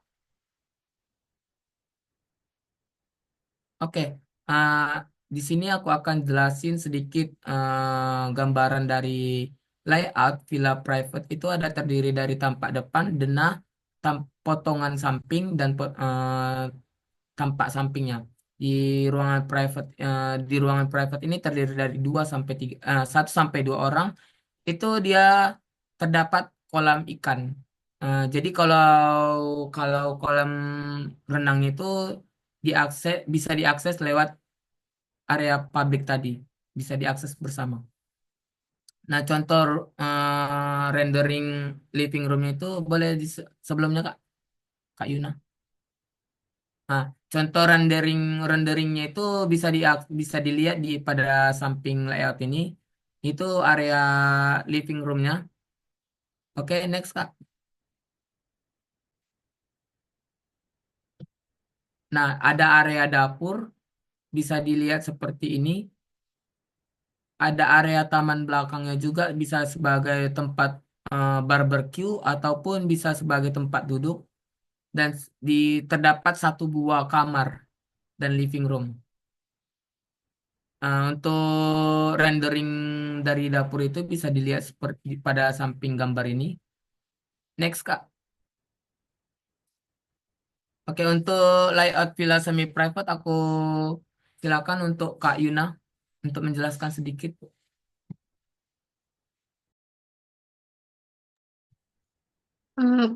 Oke, ah, di sini aku akan jelasin sedikit gambaran dari layout villa private itu ada terdiri dari tampak depan, denah, potongan samping dan tampak sampingnya. Di di ruangan private ini terdiri dari 1 sampai 2 orang. Itu dia terdapat kolam ikan. Jadi kalau kalau kolam renang itu bisa diakses lewat area publik tadi, bisa diakses bersama. Nah, contoh rendering living roomnya itu boleh sebelumnya Kak, Kak Yuna. Nah, contoh renderingnya itu bisa dilihat pada samping layout ini. Itu area living roomnya. Oke, next Kak. Nah, ada area dapur bisa dilihat seperti ini. ada area taman belakangnya juga bisa sebagai tempat barbecue ataupun bisa sebagai tempat duduk dan terdapat satu buah kamar dan living room. Untuk rendering dari dapur itu bisa dilihat seperti pada samping gambar ini. Next, Kak. Oke, untuk layout villa semi private aku silakan untuk Kak Yuna untuk menjelaskan sedikit.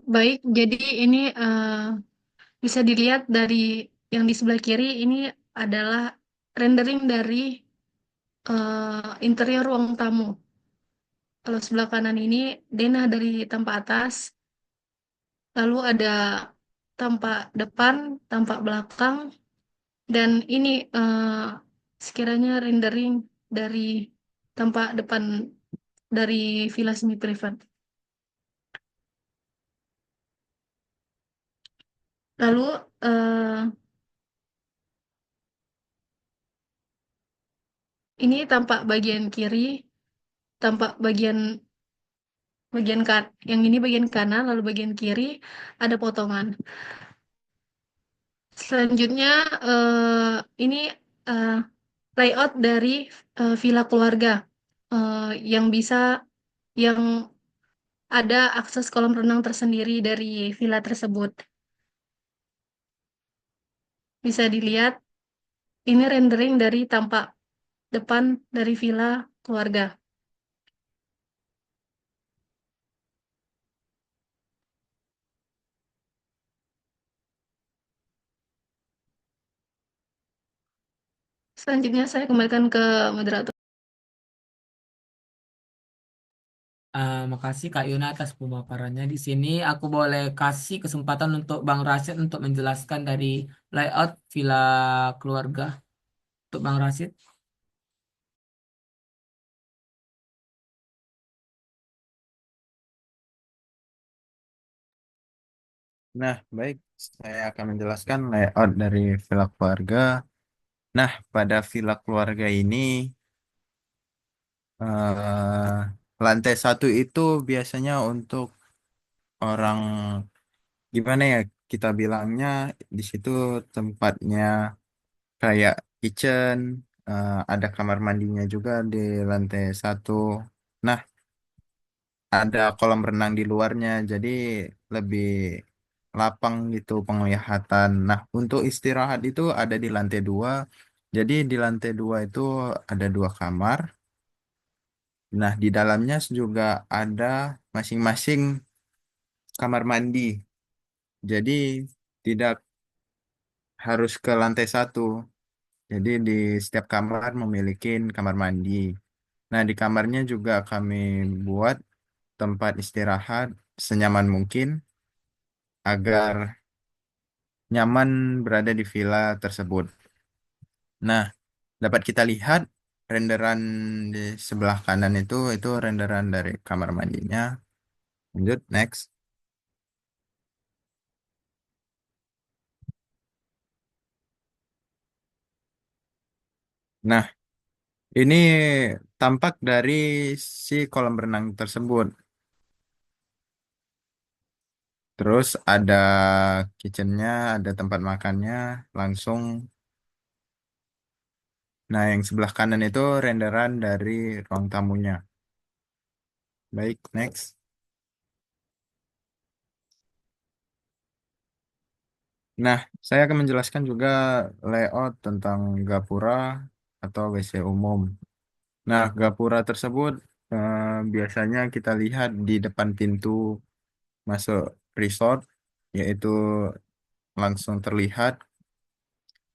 Baik, jadi ini bisa dilihat dari yang di sebelah kiri ini adalah rendering dari interior ruang tamu. Kalau sebelah kanan ini denah dari tampak atas, lalu ada tampak depan, tampak belakang, dan ini sekiranya rendering dari tampak depan dari villa semi privat. Lalu ini tampak bagian kiri, tampak bagian bagian yang ini bagian kanan, lalu bagian kiri ada potongan. Selanjutnya ini eh, layout dari villa keluarga eh, yang bisa yang ada akses kolam renang tersendiri dari villa tersebut. Bisa dilihat ini rendering dari tampak depan dari villa keluarga. Selanjutnya saya kembalikan ke moderator. Makasih Kak Yuna atas pemaparannya. Di sini aku boleh kasih kesempatan untuk Bang Rashid untuk menjelaskan dari layout villa keluarga. Untuk Bang Rashid. Nah, baik. Saya akan menjelaskan layout dari villa keluarga. Nah, pada villa keluarga ini, lantai satu itu biasanya untuk orang, gimana ya kita bilangnya, di situ tempatnya kayak kitchen, ada kamar mandinya juga di lantai satu. Nah, ada kolam renang di luarnya, jadi lebih lapang gitu penglihatan. Nah, untuk istirahat itu ada di lantai dua. Jadi di lantai dua itu ada dua kamar. Nah, di dalamnya juga ada masing-masing kamar mandi. Jadi tidak harus ke lantai satu. Jadi di setiap kamar memiliki kamar mandi. Nah, di kamarnya juga kami buat tempat istirahat senyaman mungkin agar nyaman berada di villa tersebut. Nah, dapat kita lihat renderan di sebelah kanan itu renderan dari kamar mandinya. Lanjut, next. Nah, ini tampak dari si kolam renang tersebut. Terus ada kitchennya, ada tempat makannya langsung. Nah, yang sebelah kanan itu renderan dari ruang tamunya. Baik, next. Nah, saya akan menjelaskan juga layout tentang gapura atau WC umum. Nah, gapura tersebut biasanya kita lihat di depan pintu masuk resort, yaitu langsung terlihat.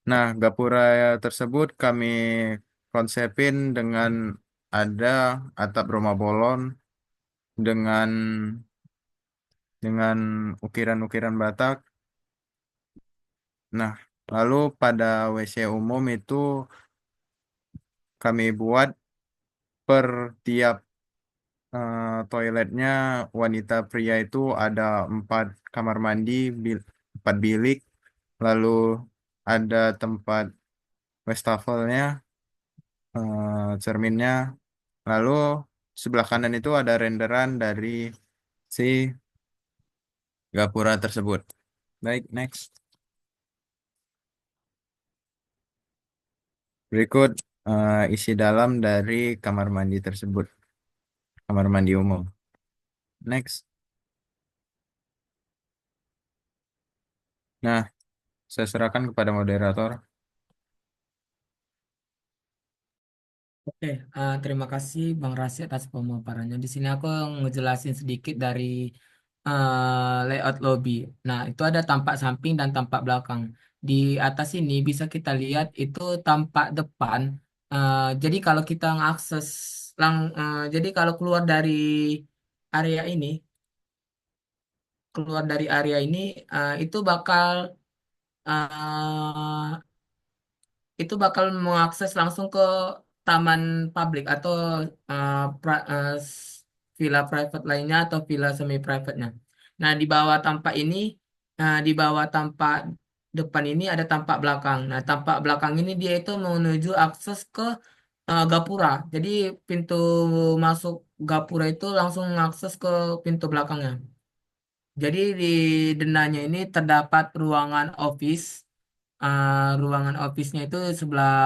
Nah, gapura tersebut kami konsepin dengan ada atap rumah bolon dengan dengan ukiran-ukiran Batak. Nah, lalu pada WC umum itu kami buat per tiap toiletnya wanita pria itu ada 4 kamar mandi, 4 bilik, lalu ada tempat wastafelnya, cerminnya. Lalu sebelah kanan itu ada renderan dari si gapura tersebut. Baik, next. Berikut isi dalam dari kamar mandi tersebut, kamar mandi umum. Next. Nah, saya serahkan kepada moderator. Oke, terima kasih Bang Rasi atas pemaparannya. Di sini aku ngejelasin sedikit dari layout lobby. Nah, itu ada tampak samping dan tampak belakang. Di atas ini bisa kita lihat itu tampak depan. Jadi kalau kita ngakses jadi kalau area ini, keluar dari area ini, itu eh, bakal mengakses langsung ke taman publik atau eh, villa private lainnya atau villa semi private-nya. Nah, di bawah tampak depan ini ada tampak belakang. Nah, tampak belakang ini dia itu menuju akses ke gapura. Jadi pintu masuk gapura itu langsung mengakses ke pintu belakangnya. Jadi di denahnya ini terdapat ruangan office. Ruangan office-nya itu sebelah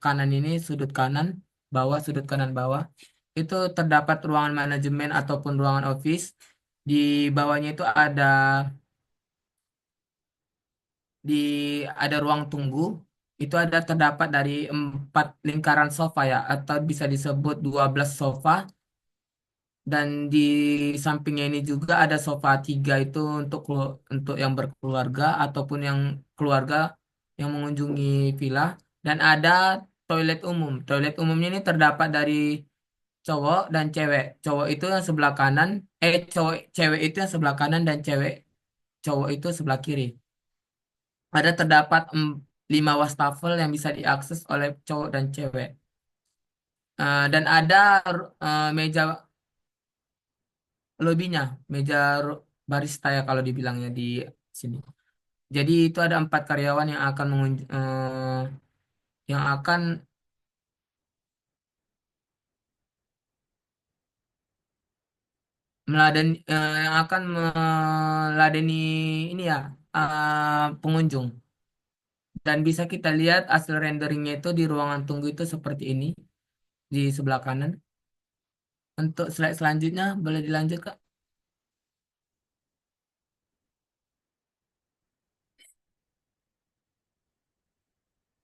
kanan ini, sudut kanan bawah, sudut kanan bawah. Itu terdapat ruangan manajemen ataupun ruangan office. Di bawahnya itu di ada ruang tunggu. Itu terdapat dari 4 lingkaran sofa ya, atau bisa disebut 12 sofa. Dan di sampingnya ini juga ada sofa 3 itu untuk yang berkeluarga ataupun yang keluarga yang mengunjungi villa. Dan ada toilet umum. Toilet umumnya ini terdapat dari cowok dan cewek. Cewek itu yang sebelah kanan dan cowok itu sebelah kiri. Ada terdapat 5 wastafel yang bisa diakses oleh cowok dan cewek. Dan ada meja lobbynya, meja barista ya kalau dibilangnya di sini. Jadi itu ada 4 karyawan yang akan meladeni ini ya, pengunjung. Dan bisa kita lihat hasil renderingnya itu di ruangan tunggu itu seperti ini di sebelah kanan. Untuk slide selanjutnya boleh dilanjut Kak.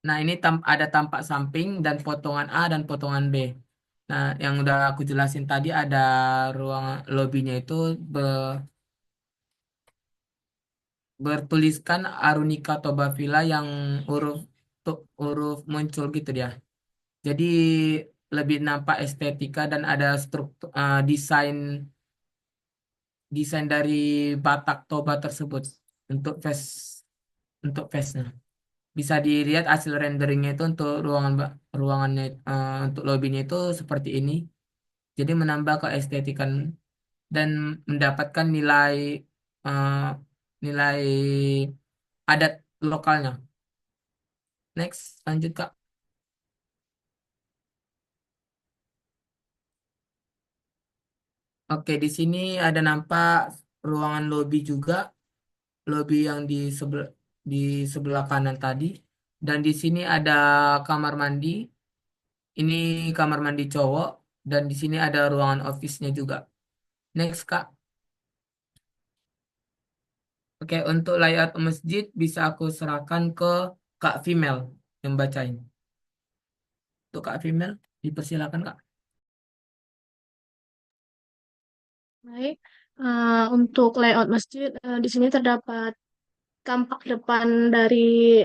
Nah, ini ada tampak samping dan potongan A dan potongan B. Nah, yang udah aku jelasin tadi ada ruang lobbynya itu bertuliskan Arunika Toba Villa yang huruf muncul gitu dia. Jadi lebih nampak estetika dan ada struktur desain dari Batak Toba tersebut untuk face-nya. Bisa dilihat hasil renderingnya itu untuk ruangannya untuk lobbynya itu seperti ini. Jadi menambah keestetikan dan mendapatkan eh, nilai adat lokalnya. Next, lanjut Kak. Oke, di sini ada nampak ruangan lobby juga, lobby yang di sebelah kanan tadi. Dan di sini ada kamar mandi. Ini kamar mandi cowok dan di sini ada ruangan office-nya juga. Next, Kak. Oke, untuk layout masjid bisa aku serahkan ke Kak Female yang bacain. Untuk Kak Female, dipersilakan Kak. Baik, untuk layout masjid, di sini terdapat tampak depan dari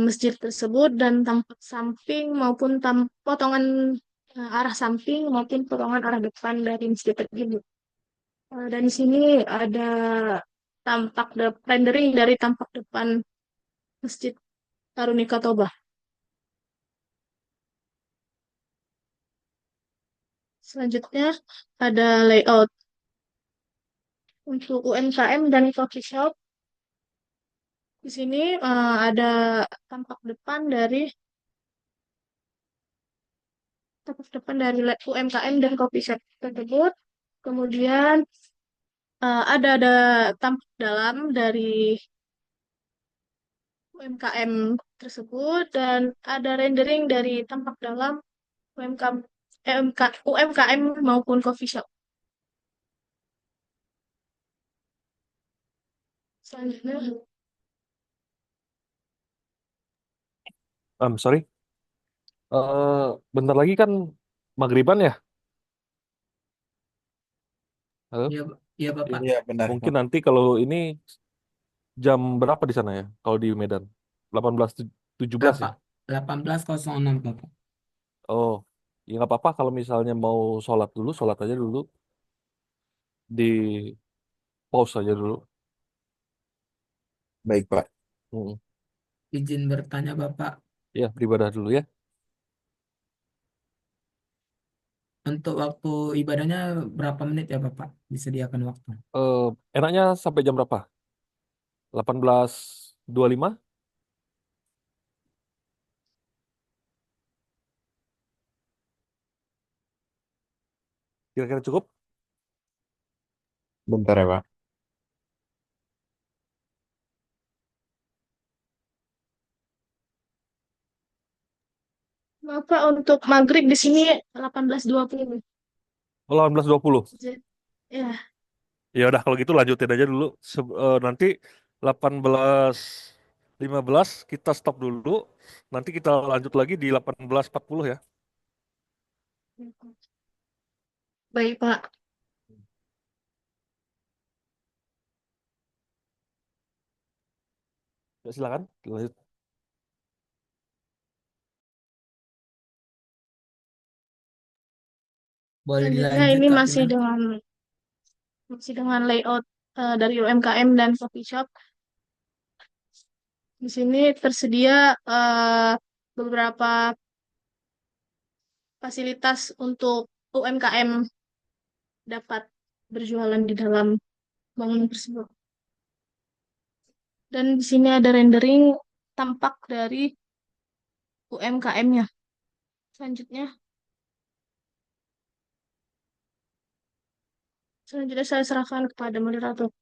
masjid tersebut dan tampak samping maupun potongan arah samping maupun potongan arah depan dari masjid tersebut. Dan di sini ada rendering dari tampak depan Masjid Karunika Toba. Selanjutnya ada layout untuk UMKM dan coffee shop. Di sini ada tampak depan dari tapak depan dari UMKM dan coffee shop tersebut. Kemudian ada tampak dalam dari UMKM tersebut dan ada rendering dari tampak dalam UMKM, UMKM maupun coffee shop. Selanjutnya, Sorry. Bentar lagi kan maghriban ya? Halo? Iya, iya Bapak. Iya, benar, Mungkin Pak. nanti kalau ini jam berapa di sana ya? Kalau di Medan? 18.17 ya? 18.06 Bapak. Oh, ya nggak apa-apa kalau misalnya mau sholat aja dulu. Di pause aja dulu. Baik, Pak. Mm. Izin bertanya Bapak, Ya, beribadah dulu ya. untuk waktu ibadahnya berapa menit ya Bapak? Disediakan waktu. Eh, Enaknya sampai jam berapa? 18.25? Kira-kira cukup? Bentar ya, Pak. Bapak untuk maghrib di sini 18.20. Oh, 18.20. Ya, Ya udah kalau gitu lanjutin aja dulu. Nanti 18.15 kita stop dulu. Nanti kita lanjut lagi di 18.40 ya. baik Pak. Ya, silakan lanjut. Boleh Selanjutnya dilanjut ini Kak masih Pimel? dengan layout dari UMKM dan coffee shop. Di sini tersedia beberapa fasilitas untuk UMKM dapat berjualan di dalam bangunan tersebut. Dan di sini ada rendering tampak dari UMKM-nya. Selanjutnya, selanjutnya saya serahkan kepada moderator.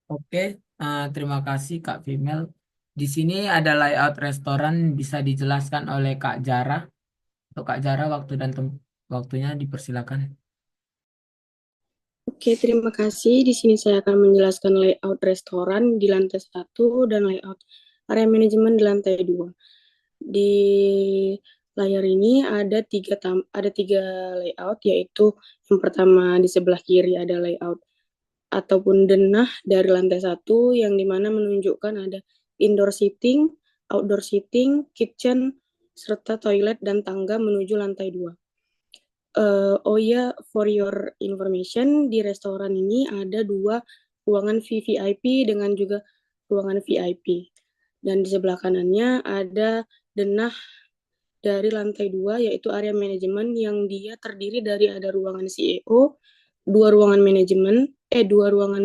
Oke, terima kasih Kak Pimel. Di sini ada layout restoran, bisa dijelaskan oleh Kak Jara. Untuk Kak Jara, waktunya dipersilakan. Oke, terima kasih. Di sini saya akan menjelaskan layout restoran di lantai 1 dan layout area manajemen di lantai 2. Di layar ini ada tiga layout, yaitu yang pertama di sebelah kiri ada layout ataupun denah dari lantai 1 yang dimana menunjukkan ada indoor seating, outdoor seating, kitchen, serta toilet dan tangga menuju lantai 2. Oh ya, for your information, di restoran ini ada 2 ruangan VVIP dengan juga ruangan VIP. Dan di sebelah kanannya ada denah dari lantai 2, yaitu area manajemen yang dia terdiri dari ada ruangan CEO, 2 ruangan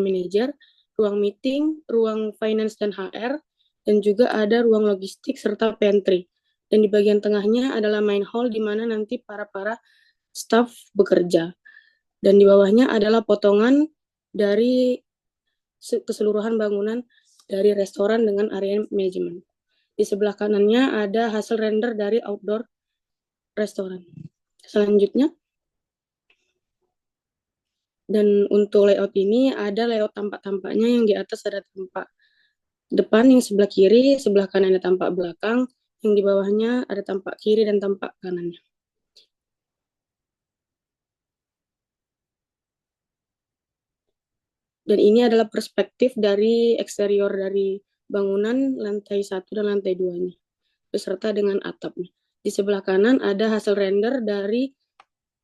manajer, ruang meeting, ruang finance dan HR, dan juga ada ruang logistik serta pantry. Dan di bagian tengahnya adalah main hall di mana nanti para staff bekerja. Dan di bawahnya adalah potongan dari keseluruhan bangunan dari restoran dengan area manajemen. Di sebelah kanannya ada hasil render dari outdoor restoran. Selanjutnya, dan untuk layout ini ada layout tampak-tampaknya, yang di atas ada tampak depan yang sebelah kiri, sebelah kanan ada tampak belakang, yang di bawahnya ada tampak kiri dan tampak kanannya. Dan ini adalah perspektif dari eksterior dari bangunan lantai 1 dan lantai 2-nya, beserta dengan atapnya. Di sebelah kanan ada hasil render dari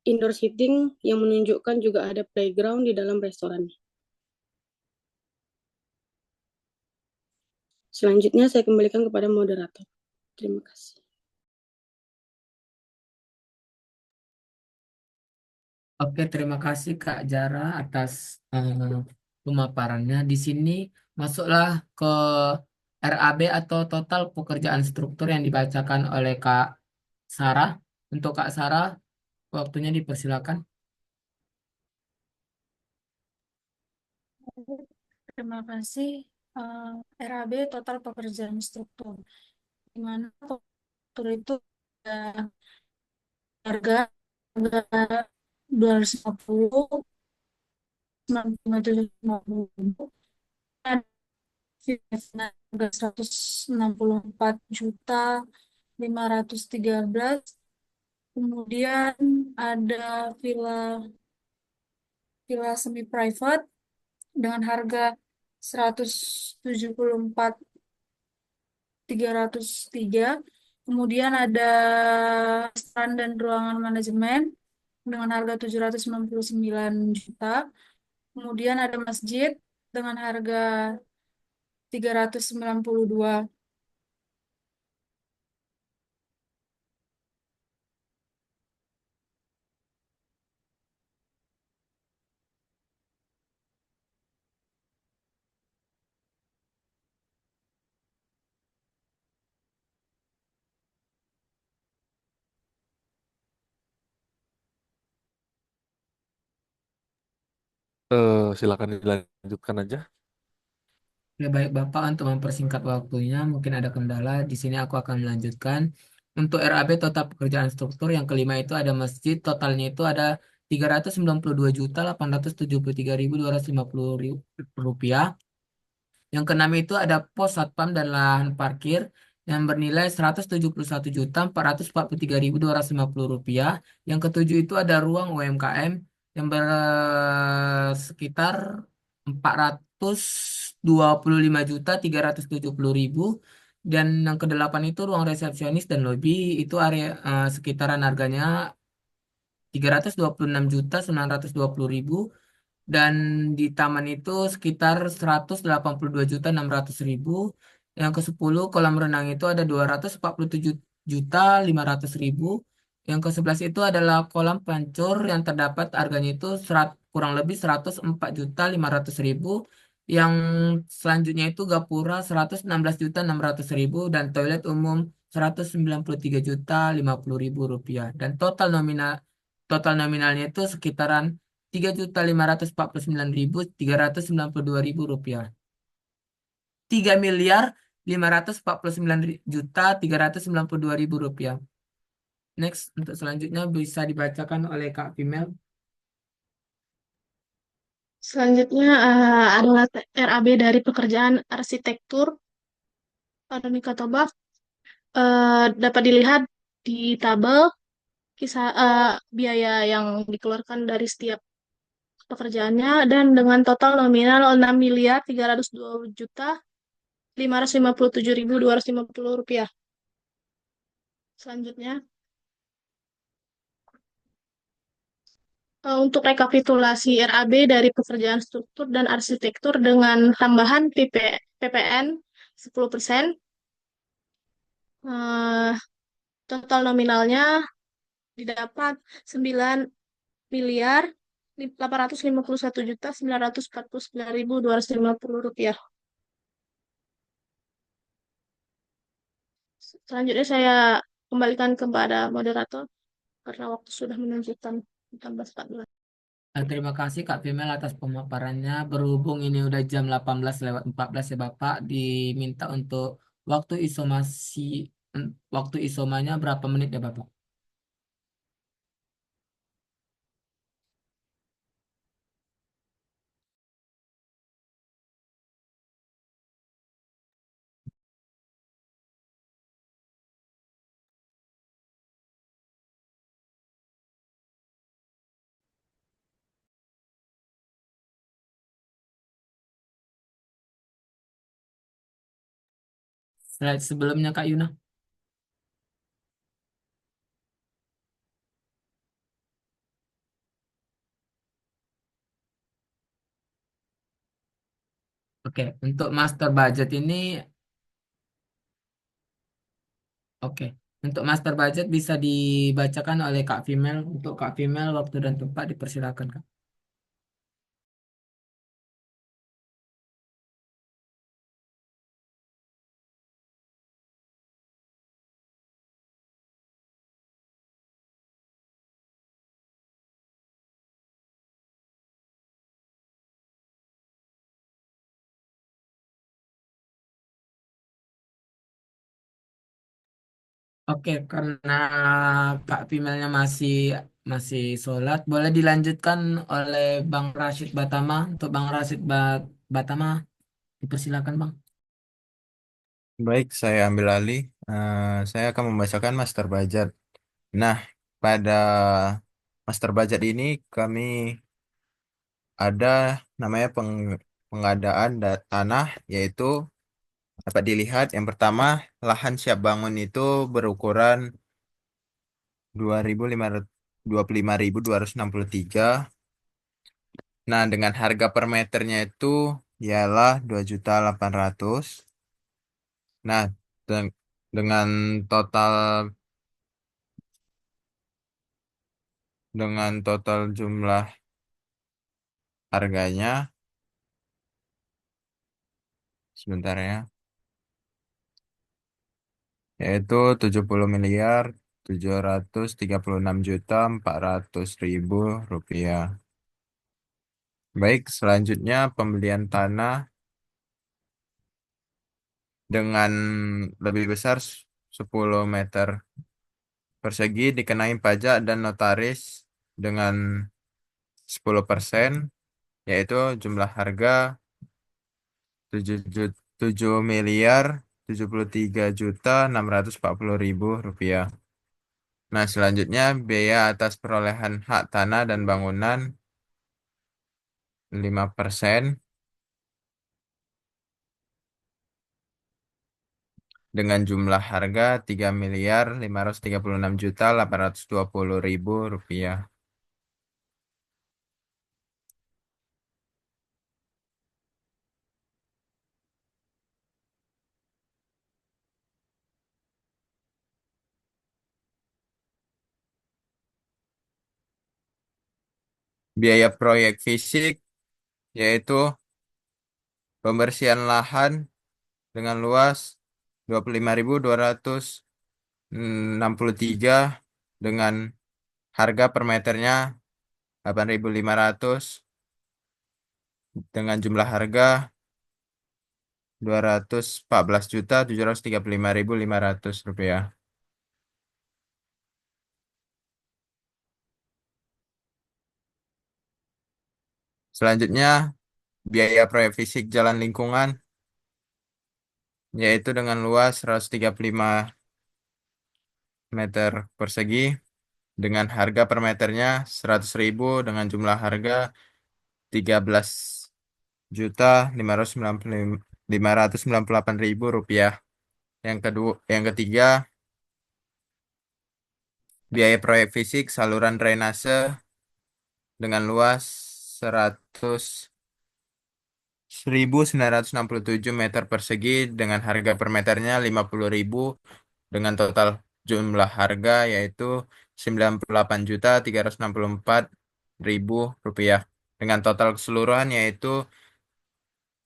indoor seating yang menunjukkan juga ada playground di dalam restoran. Selanjutnya saya kembalikan kepada moderator. Terima kasih. Oke, terima kasih Kak Jara atas pemaparannya. Di sini masuklah ke RAB atau total pekerjaan struktur yang dibacakan oleh Kak Sarah. Untuk Kak Sarah, waktunya dipersilakan. Terima kasih. RAB total pekerjaan struktur. Di mana struktur itu ada harga harga 250, 950, ada harga 164 juta 513. Kemudian ada villa villa semi private dengan harga 174 303. Kemudian ada restoran dan ruangan manajemen dengan harga 799 juta. Kemudian ada masjid dengan harga 392. Silakan dilanjutkan aja. Ya, baik Bapak, untuk mempersingkat waktunya, mungkin ada kendala. Di sini aku akan melanjutkan. Untuk RAB total pekerjaan struktur yang kelima itu ada masjid, totalnya itu ada 392.873.250 rupiah. Yang keenam itu ada pos satpam dan lahan parkir yang bernilai 171.443.250 rupiah. Yang ketujuh itu ada ruang UMKM yang bersekitar 425.370.000. Dan yang kedelapan itu ruang resepsionis dan lobi itu area sekitaran harganya 326.920.000. Dan di taman itu sekitar 182.600.000. Yang ke-10 kolam renang itu ada 247.500.000. Yang ke-11 itu adalah kolam pancur yang terdapat harganya itu kurang lebih 104.500.000. Yang selanjutnya itu gapura 116.600.000 dan toilet umum 193.050.000 rupiah. Dan total nominalnya itu sekitaran 3.549.392.000 rupiah. 3.549.392.000 rupiah. Next, untuk selanjutnya bisa dibacakan oleh Kak Female. Selanjutnya adalah RAB dari pekerjaan arsitektur Veronica Tobak. Dapat dilihat di tabel kisah biaya yang dikeluarkan dari setiap pekerjaannya dan dengan total nominal 6.302.557.250 rupiah. Selanjutnya, untuk rekapitulasi RAB dari pekerjaan struktur dan arsitektur dengan tambahan PPN 10%, eh, total nominalnya didapat 9.851.949.250 rupiah. Selanjutnya saya kembalikan kepada moderator karena waktu sudah menunjukkan 14.14. Terima kasih Kak Female atas pemaparannya. Berhubung ini udah jam 18:14 ya Bapak, diminta untuk waktu isomasi, waktu isomanya berapa menit ya Bapak? Slide sebelumnya Kak Yuna. Oke, untuk master budget ini, oke. Untuk master budget bisa dibacakan oleh Kak Female. Untuk Kak Female, waktu dan tempat dipersilakan Kak. Oke, karena Kak Pimelnya masih masih sholat, boleh dilanjutkan oleh Bang Rashid Batama. Untuk Bang Rashid Batama, dipersilakan Bang. Baik, saya ambil alih. Saya akan membacakan master budget. Nah, pada master budget ini kami ada namanya pengadaan tanah, yaitu dapat dilihat yang pertama, lahan siap bangun itu berukuran 25.263. Nah, dengan harga per meternya itu ialah 2.800.000. Nah, den- dengan total jumlah harganya, sebentar ya, yaitu 70.736.400.000 rupiah. Baik, selanjutnya pembelian tanah dengan lebih besar 10 meter persegi dikenai pajak dan notaris dengan 10%, yaitu jumlah harga 7.073.640.000 rupiah. Nah, selanjutnya biaya atas perolehan hak tanah dan bangunan 5% dengan jumlah harga 3.536.820.000 rupiah. Biaya proyek fisik yaitu pembersihan lahan dengan luas 25.263 dengan harga per meternya 8.500 dengan jumlah harga 214.735.500 rupiah. Selanjutnya, biaya proyek fisik jalan lingkungan yaitu dengan luas 135 meter persegi dengan harga per meternya 100.000 dengan jumlah harga 13.598.000 rupiah. Yang ketiga, biaya proyek fisik saluran drainase dengan luas 100.967 meter persegi dengan harga per meternya 50.000 dengan total jumlah harga yaitu 98.364.000 rupiah dengan total keseluruhan yaitu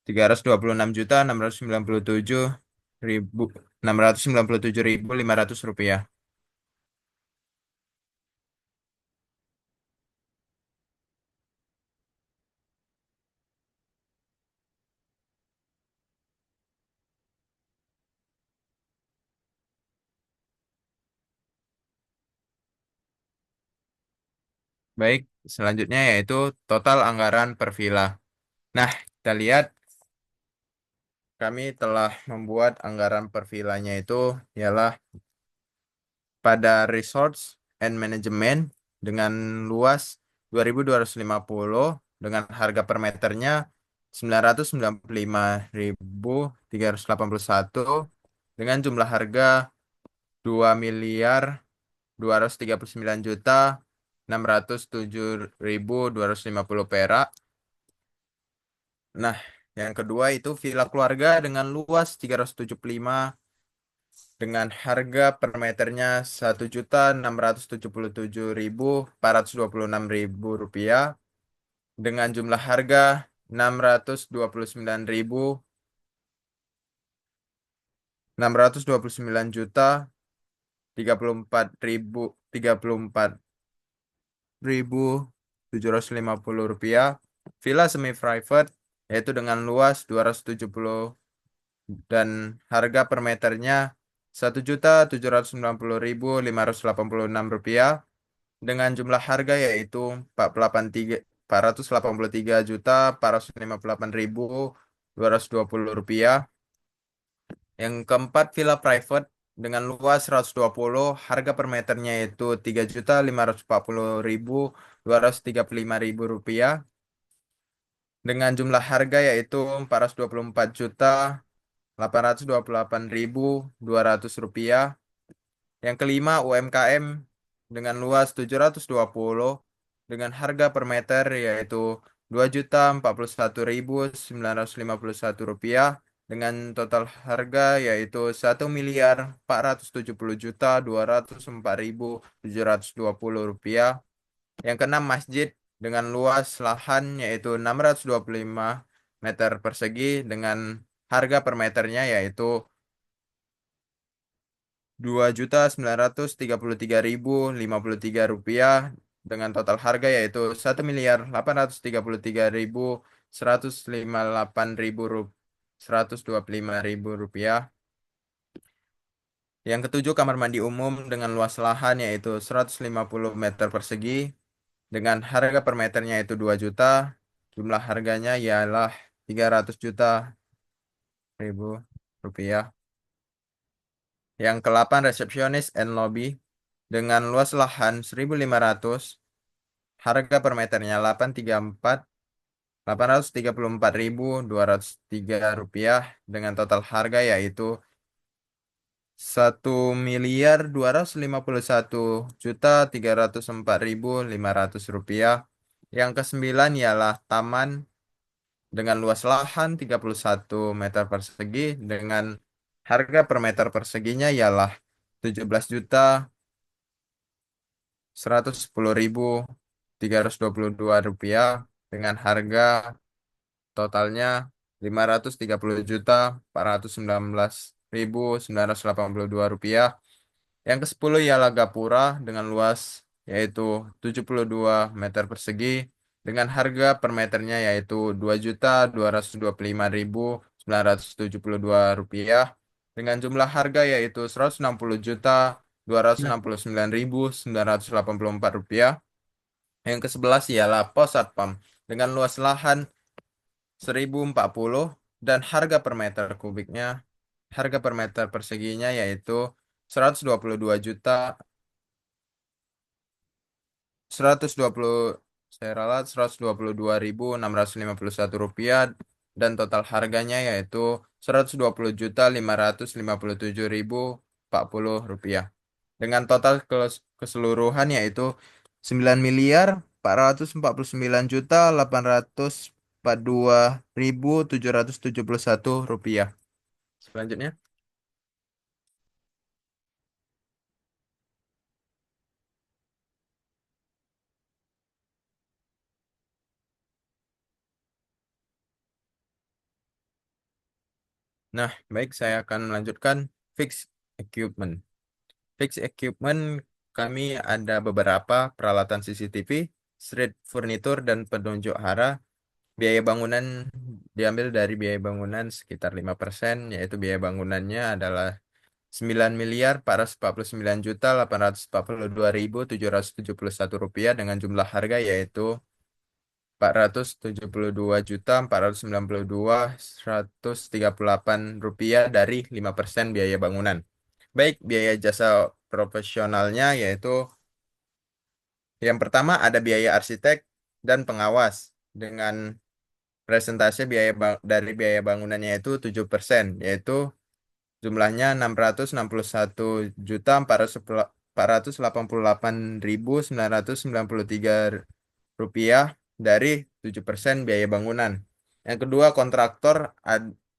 326.697.500 rupiah. Baik, selanjutnya yaitu total anggaran per villa. Nah, kita lihat kami telah membuat anggaran per villanya itu ialah pada Resorts and Management dengan luas 2.250 dengan harga per meternya 995.381 dengan jumlah harga 2.239.607.250 perak. Nah, yang kedua itu villa keluarga dengan luas 375 dengan harga per meternya 1.677.426.000 rupiah dengan jumlah harga 629 juta 34.750 rupiah. Villa semi private yaitu dengan luas 270 dan harga per meternya Rp1.790.586 dengan jumlah harga yaitu Rp483.458.220. Yang keempat, villa private dengan luas 120, harga per meternya itu Rp3.540.235.000 dengan jumlah harga yaitu Rp424.828.200. Yang kelima, UMKM dengan luas 720 dengan harga per meter yaitu Rp2.041.951 dengan total harga yaitu Rp1.041.204.720. Yang keenam, masjid dengan luas lahan yaitu 625 meter persegi dengan harga per meternya yaitu Rp2.933.053 dengan total harga yaitu Rp1.833.125.125.000. Yang ketujuh, kamar mandi umum dengan luas lahan yaitu 150 meter persegi dengan harga per meternya itu 2 juta. Jumlah harganya ialah 300 juta ribu rupiah. Yang ke-8, resepsionis and lobby dengan luas lahan 1.500, harga per meternya 834.203 rupiah dengan total harga yaitu Rp1.251.304.500. Yang ke-9 ialah taman dengan luas lahan 31 meter persegi dengan harga per meter perseginya ialah Rp17.110.322 dengan harga totalnya Rp532.419.982. Yang ke-10 ialah gapura dengan luas yaitu 72 meter persegi dengan harga per meternya yaitu Rp2.225.972 dengan jumlah harga yaitu Rp160.269.984. Yang ke-11 ialah pos satpam dengan luas lahan 1.040 dan harga per meter perseginya yaitu 122.651 rupiah dan total harganya yaitu Rp120.557.040 dengan total keseluruhan yaitu 9.449.842.771 rupiah. Selanjutnya. Nah, baik, saya akan melanjutkan fixed equipment. Fixed equipment kami ada beberapa peralatan CCTV, street furniture, dan penunjuk arah. Biaya bangunan diambil dari biaya bangunan sekitar 5%, yaitu biaya bangunannya adalah Rp9.449.842.771 dengan jumlah harga yaitu Rp472.492.138 dari 5% biaya bangunan. Baik, biaya jasa profesionalnya yaitu yang pertama ada biaya arsitek dan pengawas dengan presentase dari biaya bangunannya itu 7%, yaitu jumlahnya Rp641.488.993 dari 7% biaya bangunan. Yang kedua, kontraktor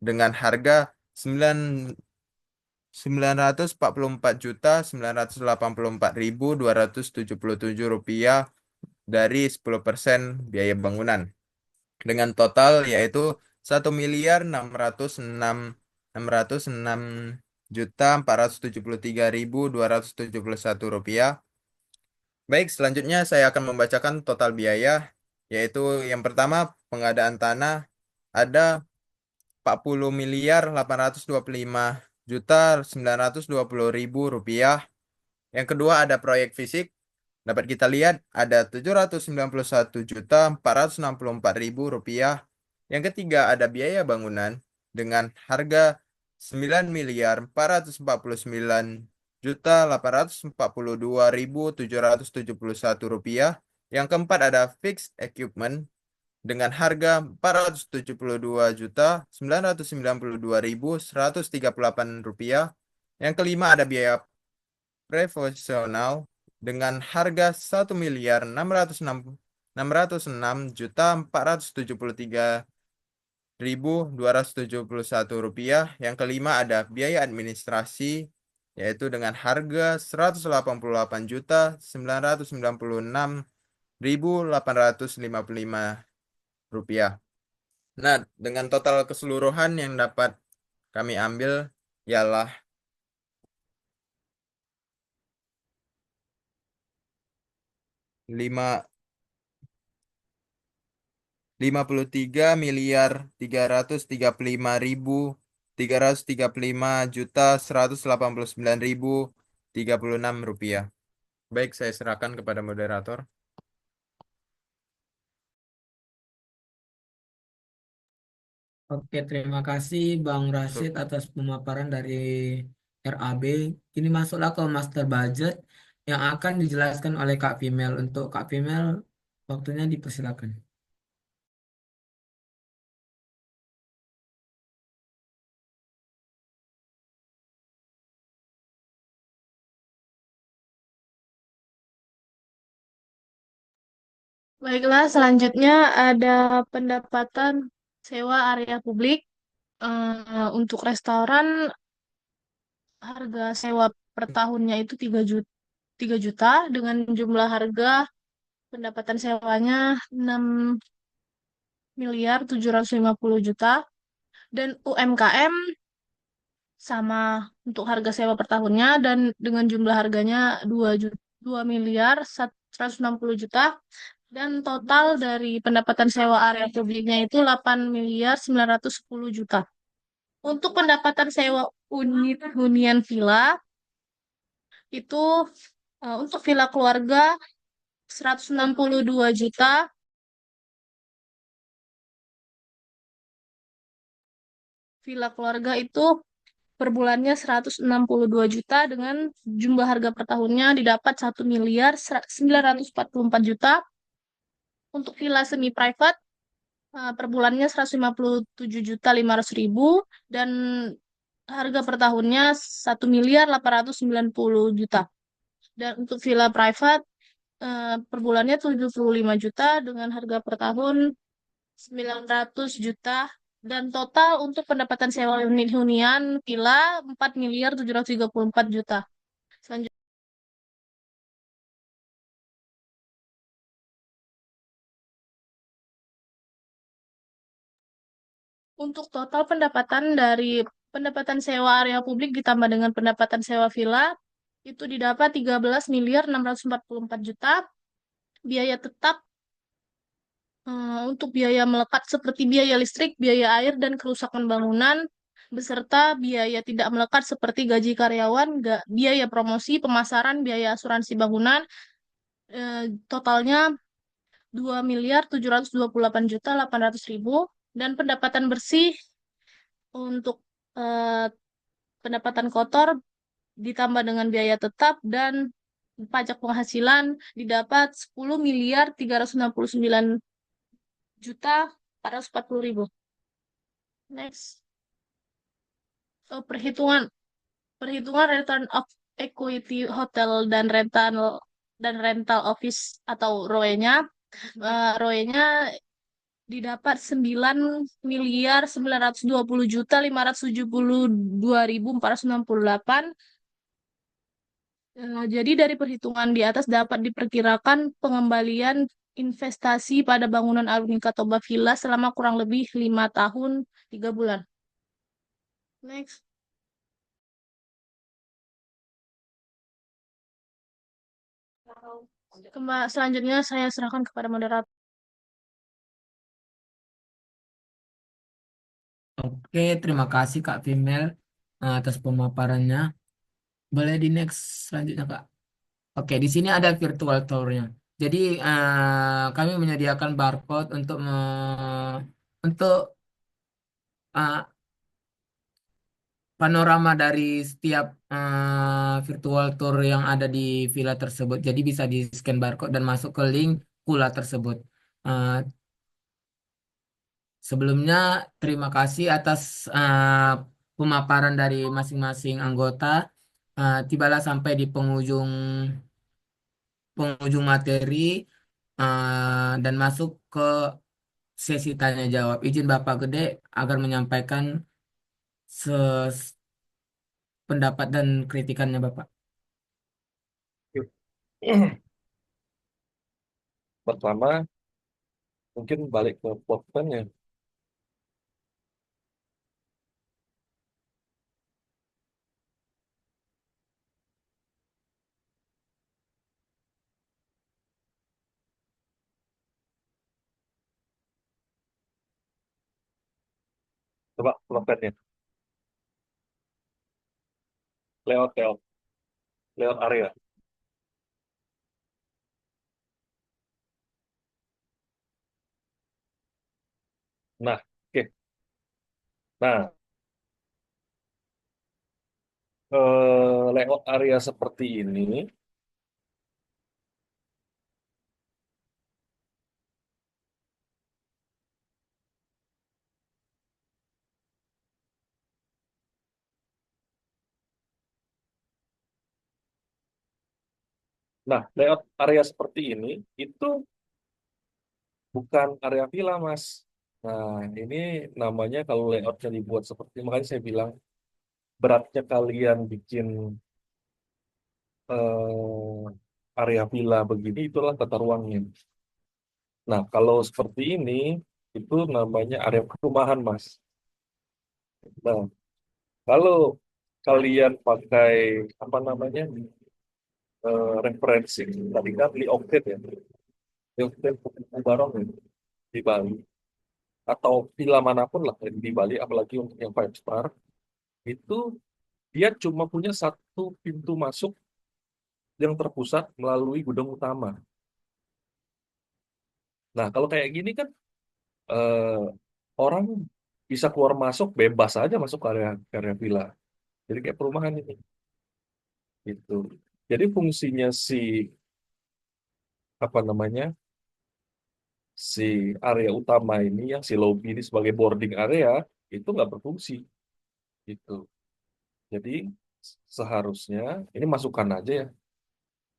dengan harga Rp944.984.277 dari 10% biaya bangunan. Dengan total yaitu Rp1.606.473.271. Baik, selanjutnya saya akan membacakan total biaya, yaitu yang pertama pengadaan tanah ada Rp7.920.000. Yang kedua ada proyek fisik. Dapat kita lihat ada Rp791.464.000. Yang ketiga ada biaya bangunan dengan harga Rp9.449.842.771. Yang keempat ada fixed equipment dengan harga Rp472.992.138. Yang kelima ada biaya profesional dengan harga Rp1.606.473.271. Yang kelima ada biaya administrasi yaitu dengan harga Rp188.996.855. Nah, dengan total keseluruhan yang dapat kami ambil ialah 53.335.186. Baik, saya serahkan kepada moderator. Oke, terima kasih Bang Rashid atas pemaparan dari RAB. Ini masuklah ke master budget yang akan dijelaskan oleh Kak Female. Untuk Kak Female, waktunya dipersilakan. Baiklah, selanjutnya ada pendapatan sewa area publik. Untuk restoran, harga sewa per tahunnya itu 3 juta dengan jumlah harga pendapatan sewanya 6.750.000.000. Dan UMKM sama untuk harga sewa per tahunnya dan dengan jumlah harganya 2.160.000.000. Dan total dari pendapatan sewa area publiknya itu 8.910.000.000. Untuk pendapatan sewa unit hunian villa itu untuk villa keluarga 162 juta. Villa keluarga itu per bulannya 162 juta dengan jumlah harga per tahunnya didapat 1.944.000.000. Untuk villa semi private per bulannya 157.500.000 dan harga per tahunnya 1.890.000.000. Dan untuk villa private per bulannya 75 juta dengan harga per tahun 900 juta. Dan total untuk pendapatan sewa unit hunian villa 4.734.000.000. Selanjutnya, untuk total pendapatan dari pendapatan sewa area publik ditambah dengan pendapatan sewa villa itu didapat 13.644.000.000. Biaya tetap untuk biaya melekat seperti biaya listrik, biaya air, dan kerusakan bangunan, beserta biaya tidak melekat seperti gaji karyawan, biaya promosi, pemasaran, biaya asuransi bangunan, totalnya 2.728.800.000. Dan pendapatan bersih untuk pendapatan kotor ditambah dengan biaya tetap dan pajak penghasilan didapat 10.369.440.000. Next. Perhitungan return of equity hotel dan rental office atau ROE-nya. ROE-nya didapat 9.920.572.468. Jadi dari perhitungan di atas dapat diperkirakan pengembalian investasi pada bangunan Alumni Toba Villa selama kurang lebih 5 tahun 3 bulan. Next. Selanjutnya saya serahkan kepada moderator. Oke, terima kasih Kak Female. atas pemaparannya. Boleh di next selanjutnya, Kak. Oke, di sini ada virtual tour-nya. Jadi kami menyediakan barcode untuk eh, panorama dari setiap virtual tour yang ada di villa tersebut. Jadi bisa di scan barcode dan masuk ke link pula tersebut. Eh, Sebelumnya, terima kasih atas pemaparan dari masing-masing anggota. Tibalah sampai di penghujung materi dan masuk ke sesi tanya jawab. Izin Bapak Gede agar menyampaikan pendapat dan kritikannya Bapak. Pertama, mungkin balik ke pulpen ya. Coba pulpennya. Layout area. Nah, oke. Nah, layout area seperti ini. Nah, layout area seperti ini itu bukan area villa, Mas. Nah, ini namanya kalau layoutnya dibuat seperti ini, makanya saya bilang beratnya kalian bikin area villa begini, itulah tata ruangnya. Nah, kalau seperti ini, itu namanya area perumahan, Mas. Nah, kalau kalian pakai apa namanya referensi, tadi kan Lee Octave ya, Lee Octave buku barong ya, di Bali, atau villa manapun lah di Bali, apalagi untuk yang five star, itu dia cuma punya satu pintu masuk yang terpusat melalui gudang utama. Nah, kalau kayak gini kan eh, orang bisa keluar masuk bebas aja masuk ke area villa. Jadi kayak perumahan ini gitu. Jadi fungsinya apa namanya si area utama ini yang si lobby ini sebagai boarding area itu nggak berfungsi gitu. Jadi seharusnya ini masukan aja ya.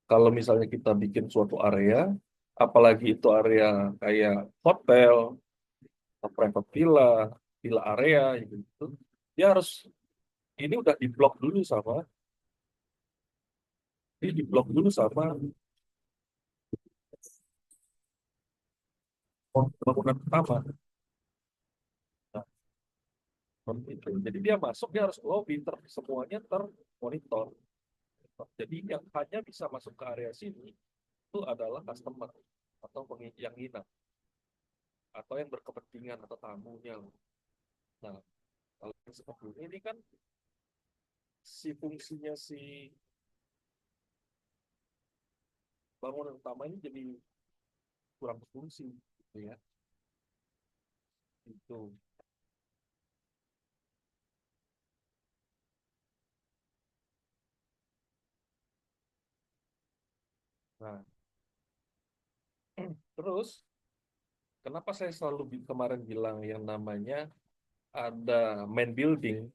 Kalau misalnya kita bikin suatu area, apalagi itu area kayak hotel, atau private villa, villa area gitu, dia harus ini udah diblok dulu sama ini diblok dulu sama bangunan utama. Nah, seperti itu. Jadi dia masuk, dia harus lobby, semuanya termonitor. Jadi yang hanya bisa masuk ke area sini itu adalah customer atau yang nginap atau yang berkepentingan atau tamunya. Nah, kalau yang seperti ini kan si fungsinya si bangunan utama ini jadi kurang berfungsi, gitu ya. Itu. Nah, terus kenapa saya selalu kemarin bilang yang namanya ada main building.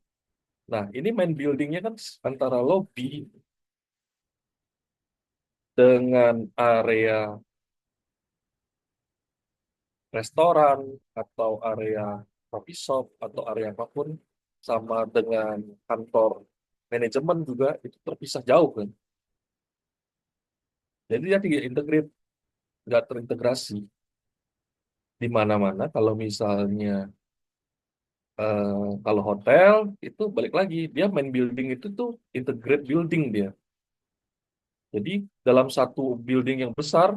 Nah, ini main buildingnya kan antara lobby dengan area restoran atau area coffee shop atau area apapun sama dengan kantor manajemen juga itu terpisah jauh kan. Jadi dia tidak integrate, nggak terintegrasi di mana-mana. Kalau misalnya eh, kalau hotel itu balik lagi dia main building itu tuh integrate building dia. Jadi dalam satu building yang besar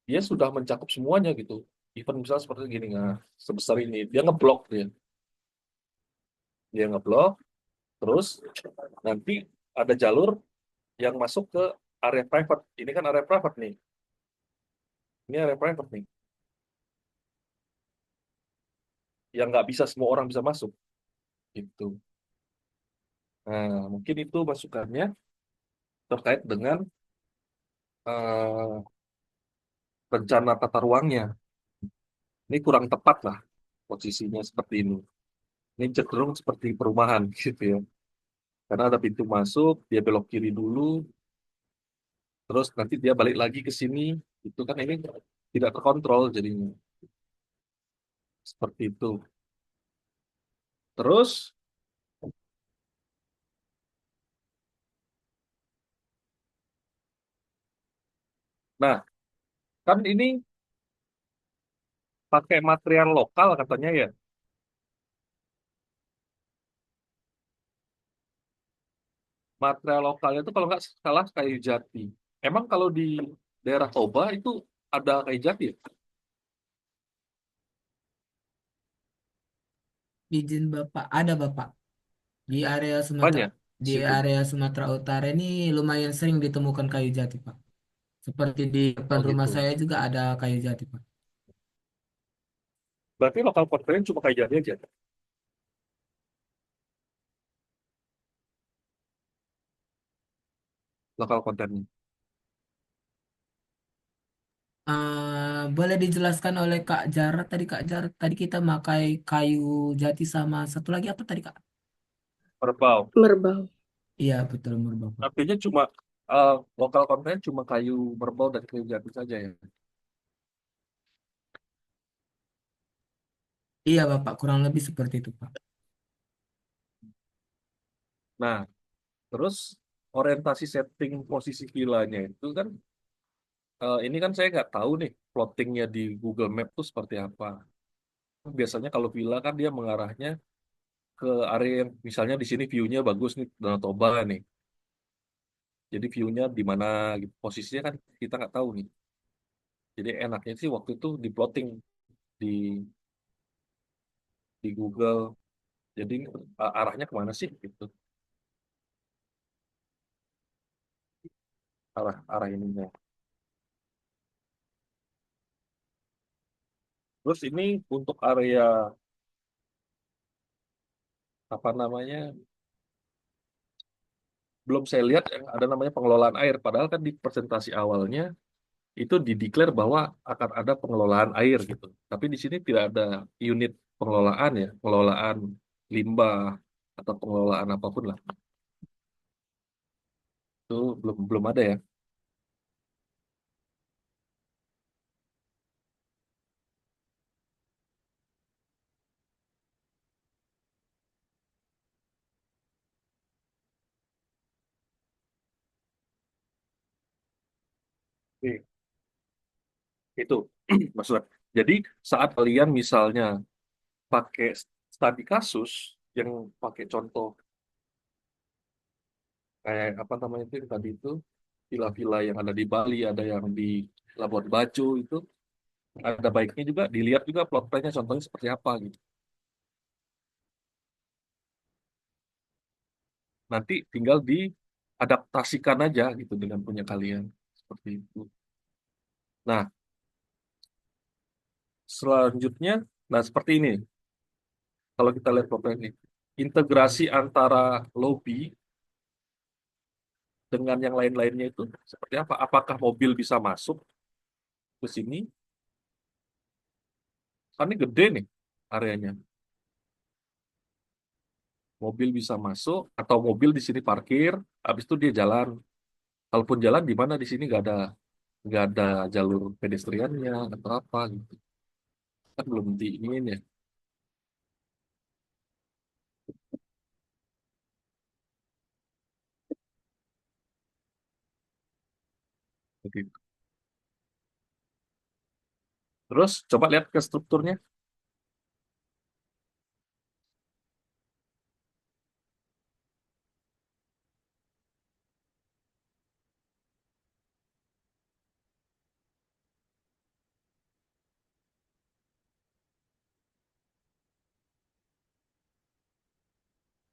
dia sudah mencakup semuanya gitu. Event misalnya seperti gini, nah, sebesar ini dia ngeblok dia ngeblok. Terus nanti ada jalur yang masuk ke area private. Ini kan area private nih. Ini area private nih. Yang nggak bisa semua orang bisa masuk. Gitu. Nah, mungkin itu masukannya terkait dengan eh, rencana tata ruangnya. Ini kurang tepat lah posisinya seperti ini. Ini cenderung seperti perumahan gitu ya. Karena ada pintu masuk, dia belok kiri dulu, terus nanti dia balik lagi ke sini. Itu kan ini tidak terkontrol jadinya. Seperti itu. Terus, nah, kan ini pakai material lokal katanya ya. Material lokalnya itu kalau nggak salah kayu jati. Emang kalau di daerah Toba itu ada kayu jati ya? Izin Bapak, ada Bapak. Di area Sumatera Banyak di di situ. area Sumatera Utara ini lumayan sering ditemukan kayu jati, Pak. Seperti di depan Oh rumah gitu. saya juga ada kayu jati, Pak. Berarti lokal kontennya cuma kayu jati aja. Lokal kontennya. Boleh dijelaskan oleh Kak Jarot tadi, Kak Jarot tadi kita pakai kayu jati sama satu lagi apa tadi, Kak? Kerbau. Merbau. Iya, betul Bapak. Artinya cuma lokal konten cuma kayu merbau dan kayu jati saja ya. Iya, Bapak, kurang lebih seperti itu, Pak. Nah, terus orientasi setting posisi villanya itu kan ini kan saya nggak tahu nih plottingnya di Google Map tuh seperti apa. Biasanya kalau villa kan dia mengarahnya ke area yang misalnya di sini view-nya bagus nih Danau Toba nih. Jadi view-nya di mana gitu. Posisinya kan kita nggak tahu nih. Jadi enaknya sih waktu itu di plotting di Google. Jadi arahnya kemana sih gitu. Arah arah ininya. Terus ini untuk area apa namanya belum saya lihat yang ada namanya pengelolaan air. Padahal kan di presentasi awalnya itu dideklar bahwa akan ada pengelolaan air gitu. Tapi di sini tidak ada unit pengelolaan ya, pengelolaan limbah atau pengelolaan apapun lah. Itu belum belum ada ya. Oke, itu maksudnya. Jadi saat kalian misalnya pakai studi kasus yang pakai contoh kayak apa namanya itu yang tadi itu villa-villa yang ada di Bali, ada yang di Labuan Bajo itu ada baiknya juga dilihat juga plot plan-nya contohnya seperti apa gitu. Nanti tinggal diadaptasikan aja gitu dengan punya kalian seperti itu. Nah, selanjutnya, nah seperti ini. Kalau kita lihat plot plan ini, integrasi antara lobby dengan yang lain-lainnya itu seperti apa? Apakah mobil bisa masuk ke sini? Kan ini gede nih areanya. Mobil bisa masuk atau mobil di sini parkir, habis itu dia jalan. Kalaupun jalan di mana di sini nggak ada jalur pedestriannya atau apa gitu. Kan belum diinin ya. Begitu. Terus coba lihat ke strukturnya.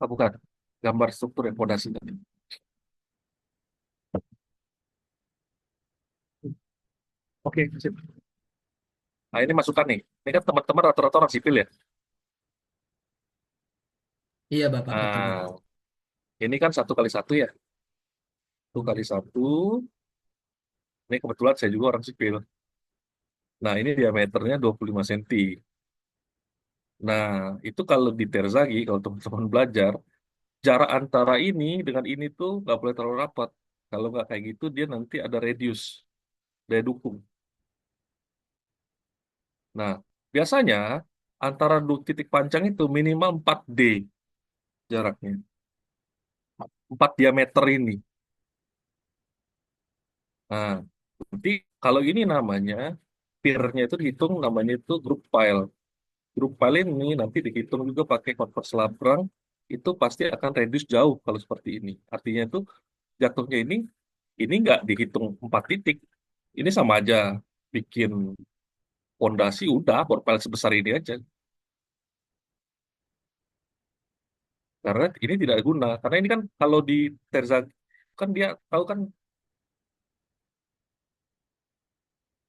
Ah, bukan. gambar struktur yang fondasi tadi. Oke, sip. Nah, ini masukan nih. Ini kan teman-teman rata-rata orang sipil ya. Iya, Bapak, betul, Nah, Bapak. ini kan 1 kali 1 ya. 1 kali 1. Ini kebetulan saya juga orang sipil. Nah, ini diameternya 25 cm. Nah, itu kalau di Terzagi, kalau teman-teman belajar, jarak antara ini dengan ini tuh nggak boleh terlalu rapat. Kalau nggak kayak gitu, dia nanti ada radius, daya dukung. Nah, biasanya antara dua titik panjang itu minimal 4D jaraknya. 4 diameter ini. Nah, nanti kalau ini namanya, peer-nya itu dihitung namanya itu group file. Grup file ini nanti dihitung juga pakai konvers Labrang, itu pasti akan reduce jauh kalau seperti ini. Artinya itu jatuhnya ini nggak dihitung 4 titik. Ini sama aja bikin pondasi udah profil sebesar ini aja. Karena ini tidak guna. Karena ini kan kalau di Terza kan dia tahu kan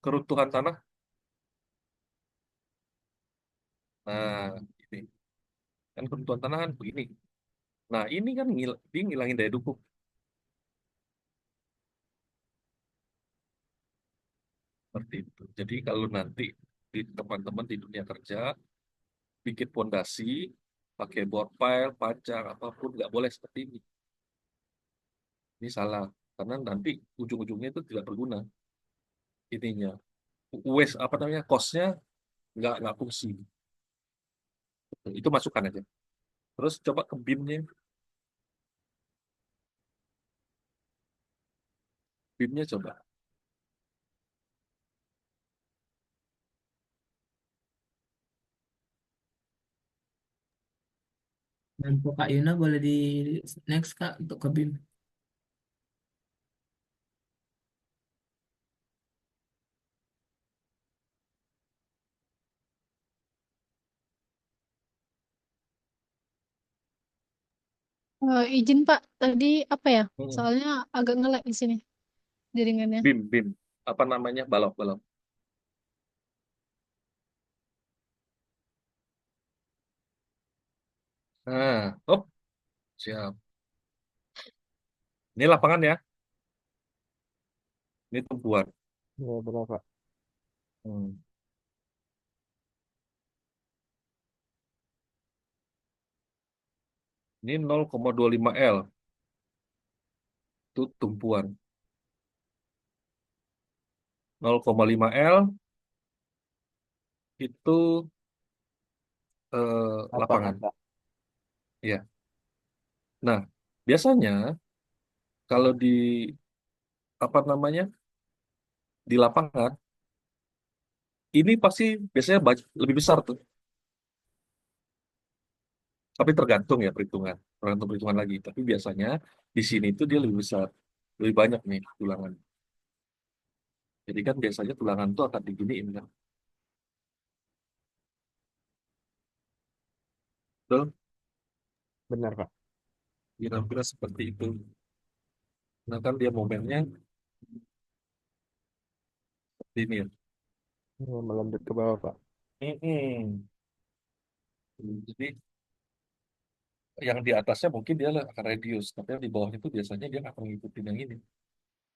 keruntuhan tanah. Nah, ini kan keruntuhan tanah kan begini. Nah, ini kan dia ngilangin daya dukung seperti itu. Jadi kalau nanti di teman-teman di dunia kerja bikin pondasi pakai board pile, panjang apapun nggak boleh seperti ini. Ini salah karena nanti ujung-ujungnya itu tidak berguna ininya. Waste apa namanya? Cost-nya nggak fungsi. Itu masukan aja. Terus coba ke BIM-nya. BIM-nya coba. Dan Kak Yuna boleh di next, Kak, untuk ke BIM. Izin Pak, tadi apa ya? Hmm. Soalnya agak nge-lag di sini jaringannya. BIM. Apa namanya? Balok. Nah, oh, siap. Ini lapangan ya. Ini tumpuan. Ya, berapa? Hmm. Ini 0,25 L. Itu tumpuan. 0,5 L itu Lapangan, lapangan. Pak. Ya. Nah, biasanya kalau di apa namanya di lapangan ini pasti biasanya lebih besar tuh. Tapi tergantung ya perhitungan, tergantung perhitungan lagi. Tapi biasanya di sini tuh dia lebih besar, lebih banyak nih tulangan. Jadi kan biasanya tulangan tuh akan diginiin kan. Betul? Benar, Pak. Kira-kira seperti itu. Nah kan dia momennya seperti ini ya. Ya, melambat ke bawah, Pak. Mm-mm. Jadi yang di atasnya mungkin dia akan radius, tapi yang di bawahnya itu biasanya dia akan ngikutin yang ini,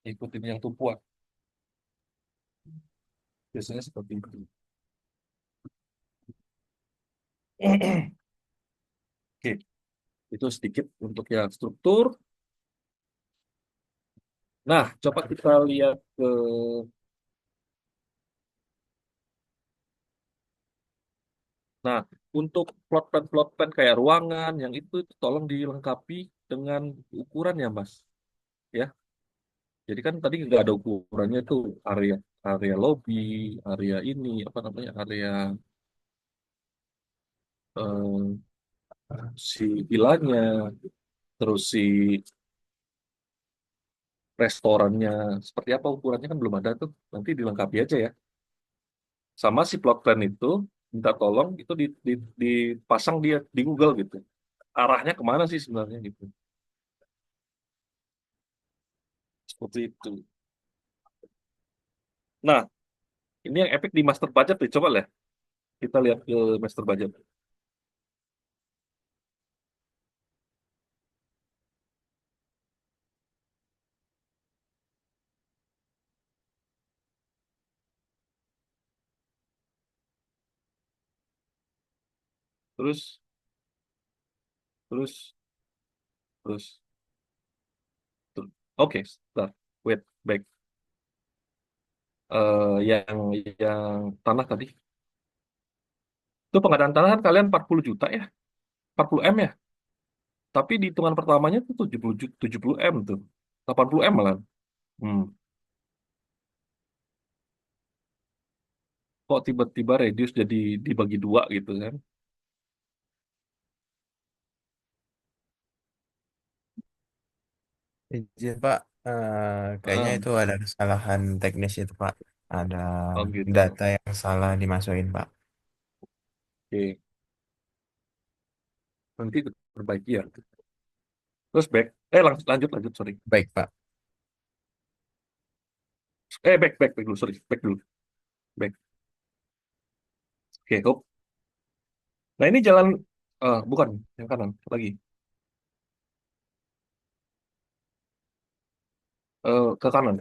ngikutin yang tumpuan. Biasanya seperti itu. Oke, itu sedikit untuk yang struktur. Nah, coba kita lihat ke, nah, untuk plot plan kayak ruangan, yang itu tolong dilengkapi dengan ukuran ya, Mas. Ya, jadi kan tadi nggak ada ukurannya tuh area area lobby, area ini apa namanya area eh, si vilanya, terus si restorannya seperti apa ukurannya kan belum ada tuh. Nanti dilengkapi aja ya. Sama si plot plan itu minta tolong itu dipasang dia di Google gitu. arahnya kemana sih sebenarnya gitu. Seperti itu. Nah, ini yang epic di master budget nih. Coba lah kita lihat ke master budget. Terus, terus, terus, terus. Oke, start. Wait, back. Yang tanah tadi. Itu pengadaan tanah kan kalian 40 juta ya, 40 M ya. Tapi di hitungan pertamanya tuh 70 juta, 70 M tuh. 80 M malah. Hmm. Kok tiba-tiba reduce jadi dibagi dua gitu kan? Izin Pak, kayaknya Heeh. itu ada kesalahan teknis itu Pak. Ada Oh gitu. data yang salah dimasukin Pak. Oke. Nanti perbaiki ya. Terus back. Lanjut, lanjut, lanjut, sorry. Baik Pak. Back dulu, sorry. Back dulu. Back. Oke, hop. Nah, ini jalan, bukan, yang kanan, lagi. Ke kanan.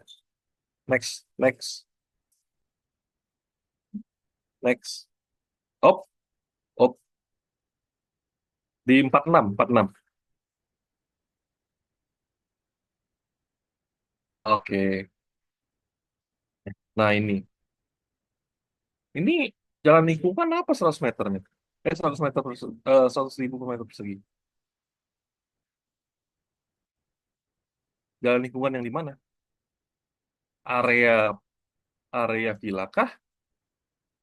Next, next, next. Hop, hop. Di 46, 46. Oke. Nah, ini. Ini jalan lingkungan apa 100 meternya? 100 meter 100.000 per meter persegi. Jalan lingkungan yang di mana? Area area villa kah?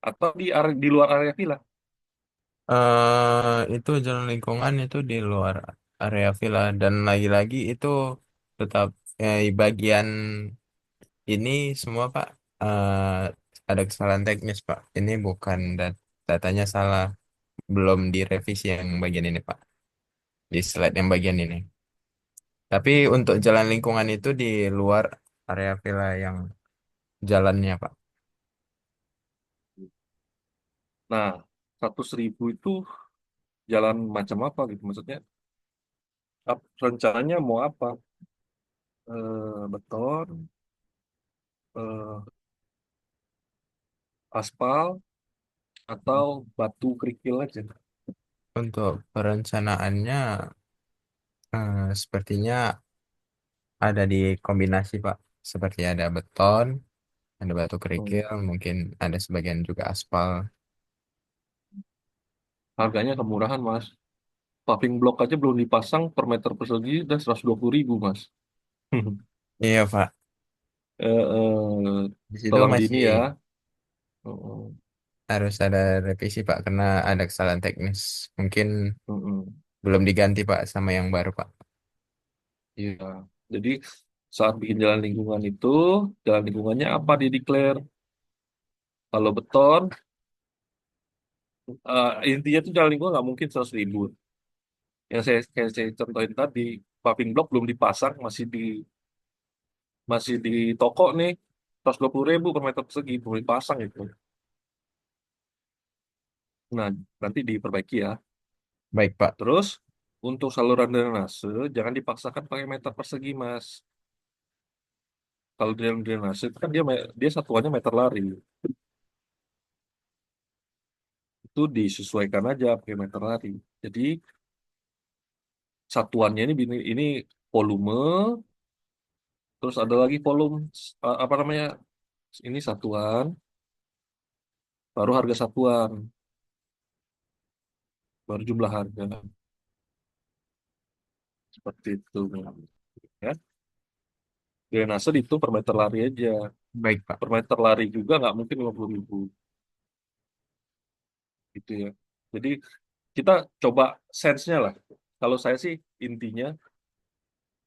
Atau di luar area villa? Itu jalan lingkungan itu di luar area villa dan lagi-lagi itu tetap di bagian ini semua Pak, ada kesalahan teknis Pak. Ini bukan datanya salah, belum direvisi yang bagian ini Pak. Di slide yang bagian ini. Tapi untuk jalan lingkungan itu di luar area villa yang jalannya Pak. Nah, 100.000 itu jalan macam apa gitu? Maksudnya, rencananya mau apa? Beton, eh, aspal, atau batu kerikil aja? Untuk perencanaannya sepertinya ada di kombinasi Pak. Seperti ada beton, ada batu Hmm. kerikil, mungkin ada sebagian juga aspal. Harganya kemurahan, Mas. Paving block aja belum dipasang per meter persegi udah 120.000, Mas. Iya Pak. Eh, eh, Di situ Tolong di ini masih ya. Oh, harus ada revisi Pak karena ada kesalahan teknis. Mungkin oh, oh. belum diganti Pak sama yang baru Pak. Iya. Jadi saat bikin jalan lingkungan itu, jalan lingkungannya apa di declare? Kalau beton, intinya tuh jalan lingkungan nggak mungkin 100.000. Kayak saya contohin tadi, paving block belum dipasang, masih di toko nih, 120.000 per meter persegi, belum dipasang itu. Nah, nanti diperbaiki ya. Baik Pak. Terus, untuk saluran drainase, jangan dipaksakan pakai meter persegi, Mas. Kalau drainase itu kan dia satuannya meter lari. Itu disesuaikan aja pakai meter lari. Jadi, satuannya ini volume, terus ada lagi volume, apa namanya, ini satuan, baru harga satuan, baru jumlah harga. Seperti itu. Ya. Drainase dihitung per meter lari aja. Baik Pak. Per meter lari juga nggak mungkin 50.000. Gitu ya. Jadi kita coba sense-nya lah. Kalau saya sih intinya,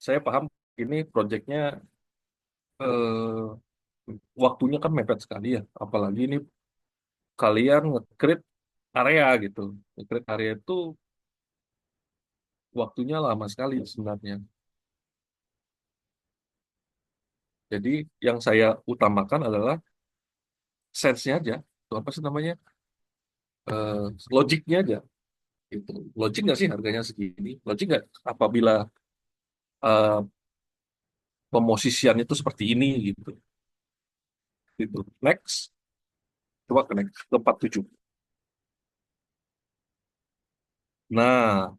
saya paham ini proyeknya eh, waktunya kan mepet sekali ya. Apalagi ini kalian nge-create area gitu. Nge-create area itu waktunya lama sekali sebenarnya. Jadi yang saya utamakan adalah sense-nya aja. Itu apa sih namanya? Eh, logiknya aja. Itu. Logik nggak sih harganya segini? Logik nggak apabila eh, pemosisiannya itu seperti ini gitu. Gitu. Next, coba ke next, ke 47. Nah,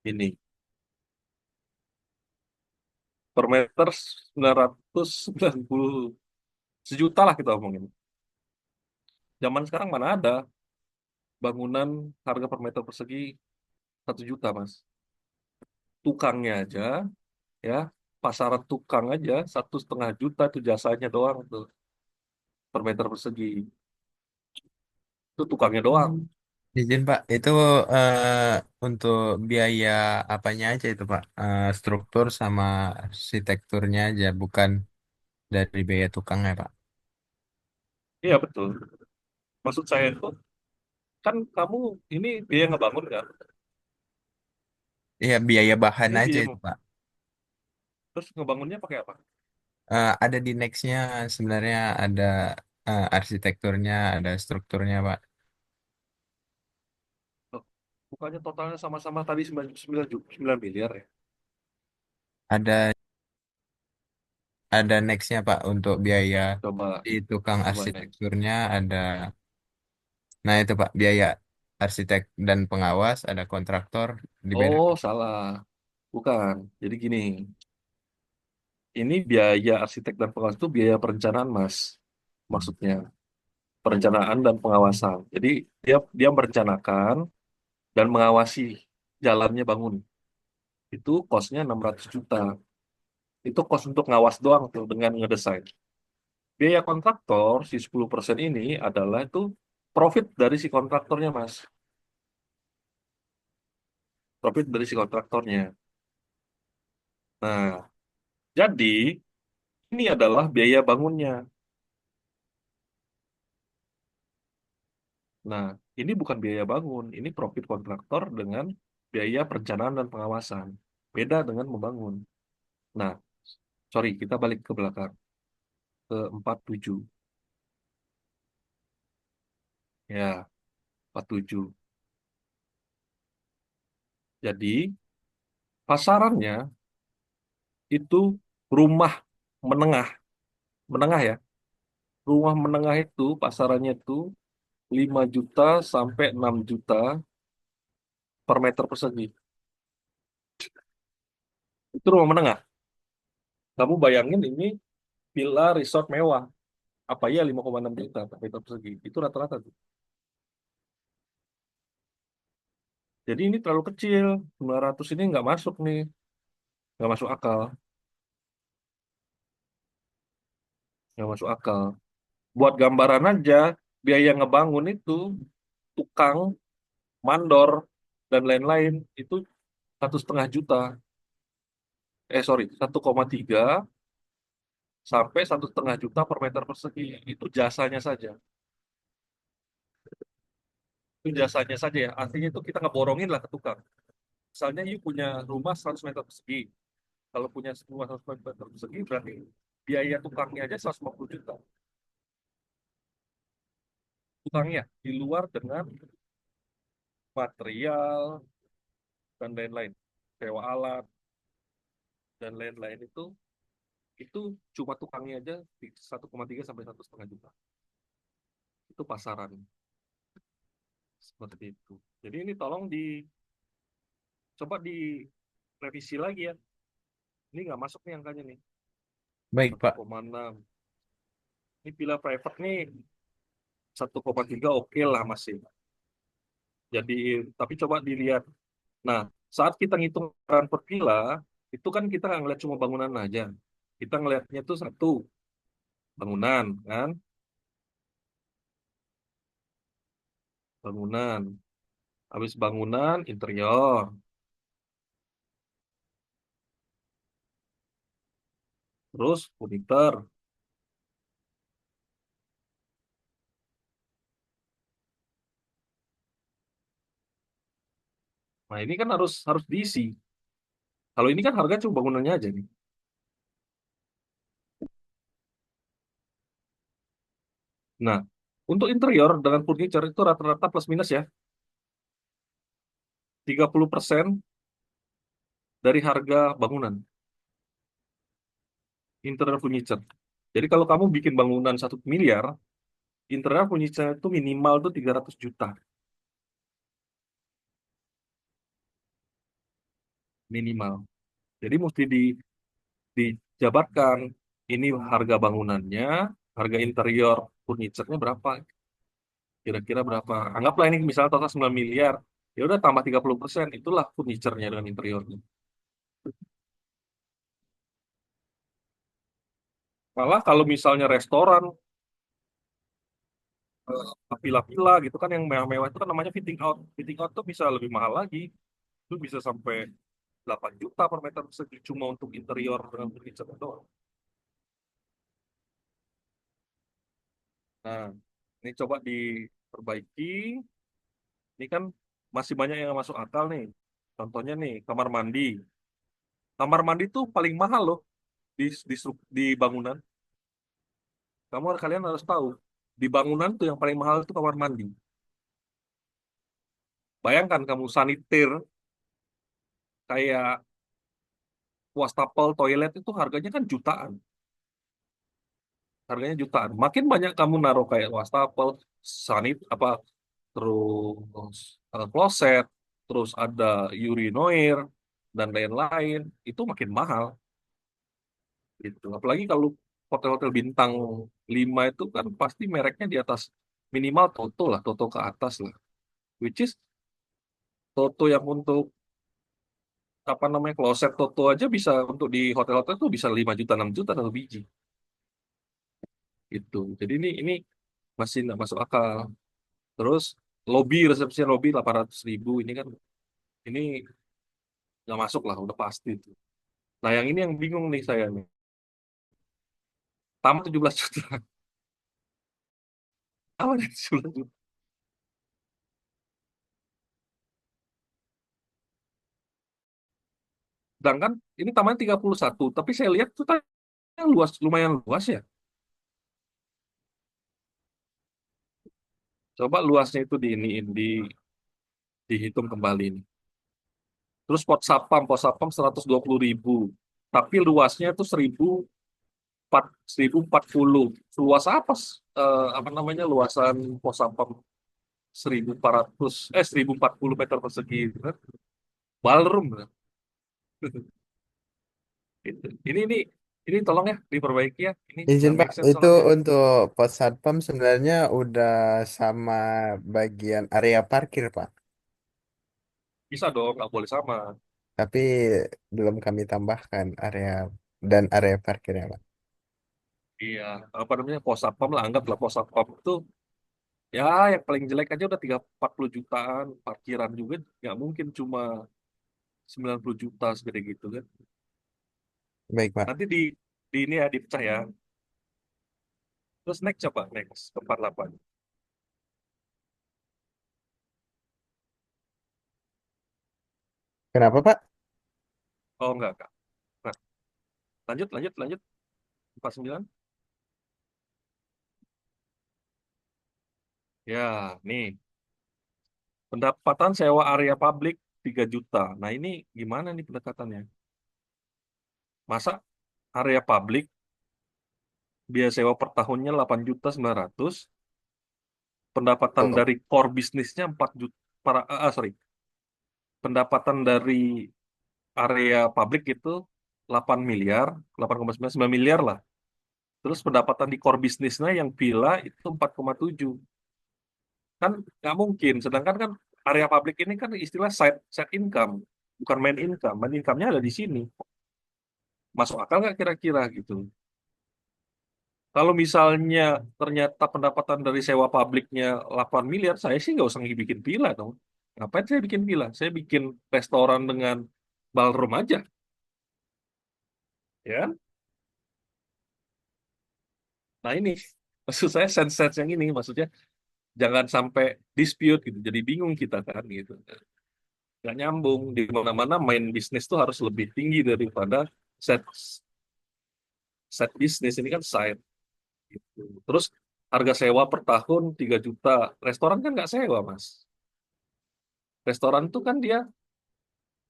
ini per meter 990 sejuta lah kita omongin. Zaman sekarang mana ada bangunan harga per meter persegi 1 juta, Mas. Tukangnya aja, ya, pasaran tukang aja 1,5 juta tuh jasanya doang tuh per meter persegi. Itu tukangnya doang. Izin Pak, itu eh, untuk biaya apanya aja itu Pak? Struktur sama arsitekturnya aja, bukan dari biaya tukangnya Pak. Iya betul. Maksud saya itu kan kamu ini biaya ngebangun kan? Iya, biaya bahan Ini aja biaya itu Pak. terus ngebangunnya pakai apa? Ada di nextnya sebenarnya ada arsitekturnya, ada strukturnya Pak. Loh, bukannya totalnya sama-sama tadi 9 miliar ya? Ada ada nextnya Pak untuk biaya Coba di tukang coba next. arsitekturnya ada. Nah itu Pak, biaya arsitek dan pengawas, ada kontraktor di beda. Oh, salah. Bukan. Jadi gini, ini biaya arsitek dan pengawas itu biaya perencanaan, Mas. Maksudnya, perencanaan dan pengawasan. Jadi dia dia merencanakan dan mengawasi jalannya bangun. Itu kosnya 600 juta. Itu kos untuk ngawas doang tuh dengan ngedesain. Biaya kontraktor, si 10% ini adalah itu profit dari si kontraktornya, Mas. Profit dari si kontraktornya. Nah, jadi ini adalah biaya bangunnya. Nah, ini bukan biaya bangun, ini profit kontraktor dengan biaya perencanaan dan pengawasan. Beda dengan membangun. Nah, sorry, kita balik ke belakang, ke 47. Ya, 47. Jadi, pasarannya itu rumah menengah. Menengah ya. Rumah menengah itu pasarannya itu 5 juta sampai 6 juta per meter persegi. Itu rumah menengah. Kamu bayangin ini villa resort mewah. Apa ya 5,6 juta per meter persegi. Itu rata-rata tuh. Jadi ini terlalu kecil. 900 ini nggak masuk nih. Nggak masuk akal. Nggak masuk akal. Buat gambaran aja, biaya ngebangun itu, tukang, mandor, dan lain-lain, itu 1,5 juta. Sorry, 1,3 sampai 1,5 juta per meter persegi. Itu jasanya saja. Itu jasanya saja ya. Artinya itu kita ngeborongin lah ke tukang. Misalnya you punya rumah 100 meter persegi. Kalau punya rumah 100 meter persegi, berarti biaya tukangnya aja 150 juta. Tukangnya di luar dengan material dan lain-lain, sewa alat dan lain-lain itu cuma tukangnya aja di 1,3 sampai 1,5 juta. Itu pasaran seperti itu. Jadi ini tolong coba direvisi lagi ya. Ini nggak masuk nih angkanya nih. Baik satu Pak. koma enam. Ini villa private nih 1,3 oke lah masih. Jadi tapi coba dilihat. Nah, saat kita ngitung peran per villa, itu kan kita nggak ngeliat cuma bangunan aja. Kita ngelihatnya tuh satu bangunan kan, bangunan. Habis bangunan interior, terus furniture, Nah, ini kan harus harus diisi. Kalau ini kan harga cuma bangunannya aja nih. Nah, untuk interior dengan furniture itu rata-rata plus minus ya, 30% dari harga bangunan, interior furniture. Jadi kalau kamu bikin bangunan 1 miliar, interior furniture itu minimal tuh 300 juta. Minimal. Jadi mesti dijabarkan, ini harga bangunannya, harga interior furniture-nya berapa, kira-kira berapa. Anggaplah ini misalnya total 9 miliar, ya udah tambah 30%, itulah furniture-nya dengan interiornya. Malah kalau misalnya restoran, villa-villa gitu kan yang mewah-mewah itu kan namanya fitting out. Fitting out tuh bisa lebih mahal lagi. Itu bisa sampai 8 juta per meter persegi cuma untuk interior dengan furniture doang. Nah, ini coba diperbaiki. Ini kan masih banyak yang masuk akal nih. Contohnya nih, kamar mandi. Kamar mandi tuh paling mahal loh di bangunan. Kalian harus tahu, di bangunan tuh yang paling mahal itu kamar mandi. Bayangkan kamu sanitir kayak wastafel toilet itu harganya kan jutaan. Harganya jutaan. Makin banyak kamu naruh kayak wastafel, sanit apa terus kloset, terus ada urinoir dan lain-lain, itu makin mahal gitu. Apalagi kalau hotel-hotel bintang 5 itu kan pasti mereknya di atas minimal Toto lah, Toto ke atas lah. Which is Toto yang untuk apa namanya kloset Toto aja bisa untuk di hotel-hotel tuh bisa 5 juta 6 juta satu biji gitu. Jadi ini masih nggak masuk akal. Terus lobby resepsi lobby 800.000 ini kan ini nggak masuk lah udah pasti itu. Nah yang ini yang bingung nih saya nih. Taman 17 juta. Apa nih 17 juta? Sedangkan ini tamannya 31, tapi saya lihat tuh luas lumayan luas ya. Coba luasnya itu dihitung kembali nih. Terus pos sapam 120.000. Tapi luasnya itu 1040. Luas apa? Apa namanya luasan pos sapam 1400 1040 meter persegi gitu kan? Ballroom kan? Gitu. Ini tolong ya diperbaiki ya. Ini Izin nggak Pak, make sense itu soalnya. untuk pos satpam sebenarnya udah sama bagian area parkir Pak, Bisa dong, nggak boleh sama. tapi belum kami tambahkan area dan area parkirnya Pak. Iya, apa namanya pos satpam lah, anggaplah pos satpam itu ya yang paling jelek aja udah 40 jutaan, parkiran juga nggak mungkin cuma 90 juta segede gitu kan. Baik Pak. Nanti di ini ya dipecah ya. Terus next coba next ke 48. Kenapa Pak? Oh enggak. Nah, lanjut 49. Ya, nih pendapatan sewa area publik 3 juta. Nah, ini gimana nih pendekatannya? Masa area publik biaya sewa per tahunnya 8.900.000, pendapatan Oh, dari core bisnisnya 4 juta, sorry, pendapatan dari area publik itu 8 miliar, 8,9 miliar lah. Terus pendapatan di core bisnisnya yang villa itu 4,7. Kan nggak mungkin. Sedangkan kan area publik ini kan istilah side income, bukan main income. Main income-nya ada di sini. Masuk akal nggak kira-kira gitu? Kalau misalnya ternyata pendapatan dari sewa publiknya 8 miliar, saya sih nggak usah bikin villa dong. Ngapain saya bikin villa? Saya bikin restoran dengan ballroom aja, ya. Nah ini, maksud saya sense yang ini, maksudnya jangan sampai dispute gitu. Jadi bingung kita kan gitu. nggak nyambung. Di mana-mana main bisnis tuh harus lebih tinggi daripada set set bisnis. Ini kan side gitu. Terus harga sewa per tahun 3 juta. Restoran kan nggak sewa, Mas. Restoran tuh kan dia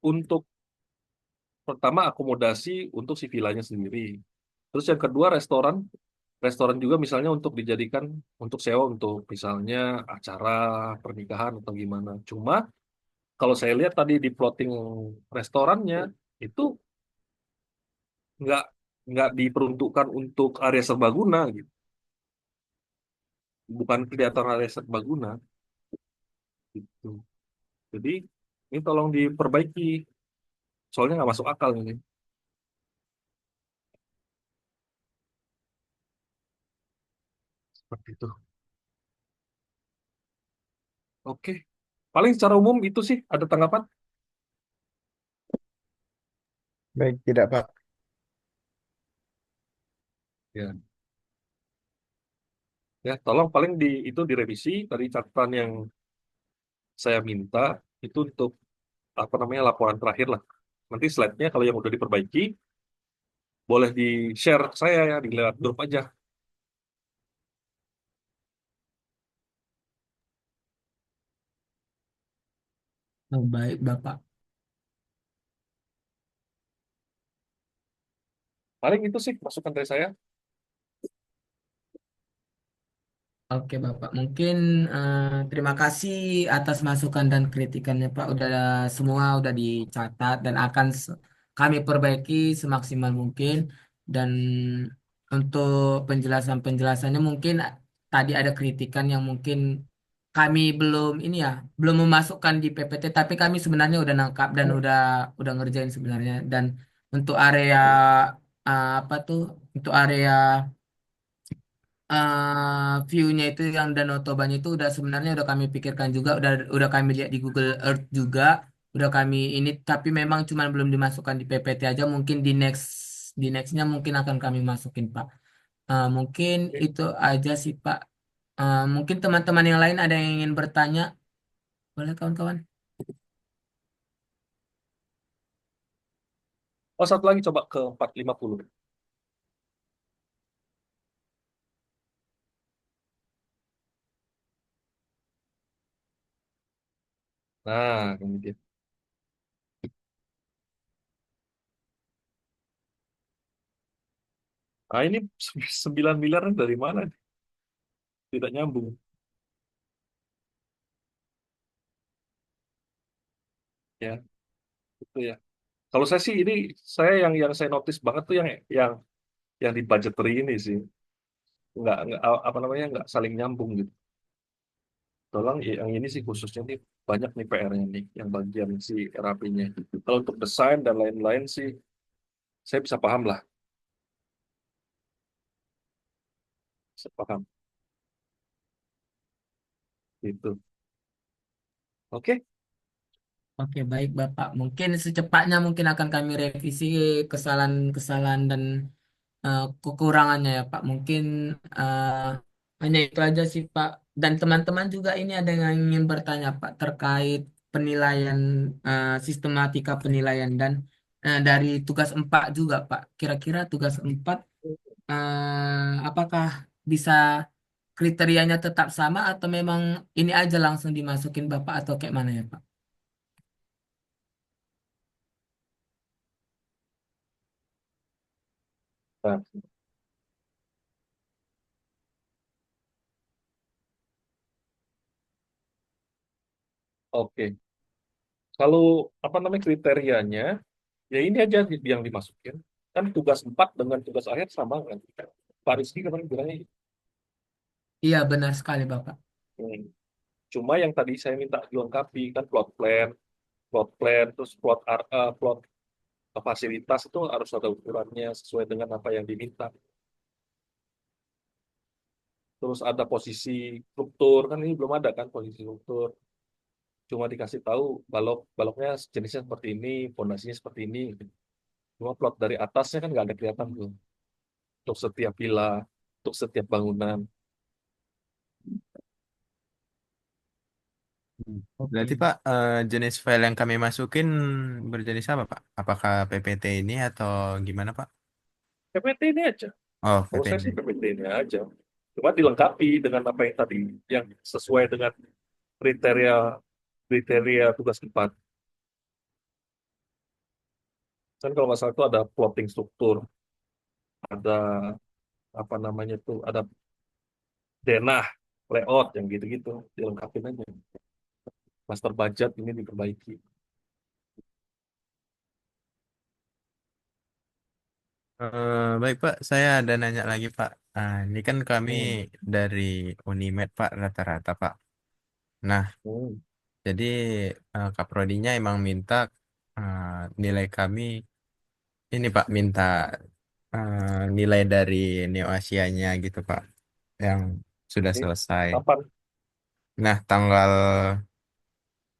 untuk pertama akomodasi untuk si villanya sendiri. Terus yang kedua restoran, restoran juga misalnya untuk dijadikan untuk sewa untuk misalnya acara pernikahan atau gimana. Cuma kalau saya lihat tadi di plotting restorannya itu nggak nggak diperuntukkan untuk area serbaguna gitu. Bukan kelihatan area serbaguna gitu. Jadi ini tolong diperbaiki. Soalnya nggak masuk akal ini. Seperti itu. Oke. Paling secara umum itu sih ada tanggapan? Baik, tidak Pak. Ya. Ya, tolong paling di itu direvisi dari catatan yang saya minta itu untuk apa namanya laporan terakhir lah. Nanti slide-nya kalau yang udah diperbaiki boleh di-share ke saya ya di lewat grup aja. Oh, baik, Bapak. Paling itu sih masukan dari saya. Oke, Bapak. Mungkin terima kasih atas masukan dan kritikannya, Pak. Udah semua udah dicatat dan akan kami perbaiki semaksimal mungkin. Dan untuk penjelasan-penjelasannya mungkin tadi ada kritikan yang mungkin kami belum ini ya, belum memasukkan di PPT, tapi kami sebenarnya udah nangkap dan udah ngerjain sebenarnya. Dan untuk area apa tuh? Untuk area view-nya itu yang Danau Tobanya itu udah sebenarnya udah kami pikirkan juga, udah kami lihat di Google Earth juga, udah kami ini, tapi memang cuman belum dimasukkan di PPT aja. Mungkin di nextnya mungkin akan kami masukin, Pak. Mungkin Oke. itu aja sih, Pak. Mungkin teman-teman yang lain ada yang ingin bertanya, boleh kawan-kawan? Oh, satu lagi coba ke 450. Nah, kemudian. Nah, ini 9 miliar dari mana? Tidak nyambung. Ya, itu ya. Kalau saya sih ini saya yang saya notice banget tuh yang di budgetary ini sih. Nggak apa namanya nggak saling nyambung gitu. Tolong yang ini sih khususnya nih banyak nih PR-nya nih yang bagian si RAP-nya. Kalau untuk desain dan lain-lain sih saya bisa paham lah, bisa paham gitu. Oke, Oke, baik Bapak. Mungkin secepatnya mungkin akan kami revisi kesalahan-kesalahan dan kekurangannya ya Pak. Mungkin eh, hanya itu aja sih Pak. Dan teman-teman juga ini ada yang ingin bertanya Pak terkait penilaian sistematika penilaian dan dari tugas 4 juga Pak. Kira-kira tugas 4 apakah bisa kriterianya tetap sama atau memang ini aja langsung dimasukin Bapak atau kayak mana ya Pak? nah, oke. Kalau apa namanya kriterianya, ya ini aja yang dimasukin. Kan tugas 4 dengan tugas akhir sama kan? Pak Rizky kemarin bilangnya gitu. Iya benar sekali Bapak. Hmm. Cuma yang tadi saya minta dilengkapi kan plot plan, terus plot fasilitas itu harus ada ukurannya sesuai dengan apa yang diminta. Terus ada posisi struktur, kan ini belum ada kan posisi struktur. Cuma dikasih tahu baloknya jenisnya seperti ini, fondasinya seperti ini. Cuma plot dari atasnya kan nggak ada kelihatan tuh. Untuk setiap villa, untuk setiap bangunan. Berarti Oke. Pak, jenis file yang kami masukin berjenis apa Pak? Apakah PPT ini atau gimana Pak? PPT ini aja. Oh, Kalau saya PPT. sih PPT ini aja. Cuma dilengkapi dengan apa yang tadi, yang sesuai dengan kriteria kriteria tugas 4. Kan kalau nggak salah itu ada plotting struktur, ada apa namanya tuh, ada denah, layout, yang gitu-gitu. Dilengkapin aja. Master budget ini diperbaiki. Baik Pak, saya ada nanya lagi Pak. Ini kan kami Hmm. dari Unimed Pak rata-rata Pak. Nah, Hmm. jadi Kaprodinya emang minta eh, nilai kami ini Pak, minta nilai dari Neo Asianya gitu Pak, yang sudah Ini selesai. kapan? Nah, tanggal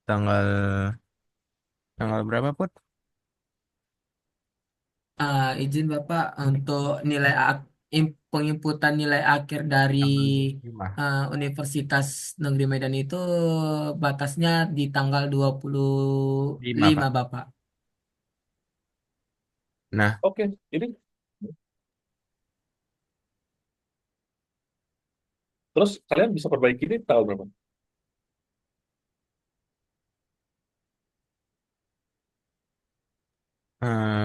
tanggal tanggal berapa Put? Izin Bapak untuk penginputan nilai akhir dari Tanggal 25. Universitas Negeri Medan itu batasnya di tanggal dua puluh 5 lima Pak. Bapak. Nah, Oke, ini terus kalian bisa perbaiki ini tanggal berapa?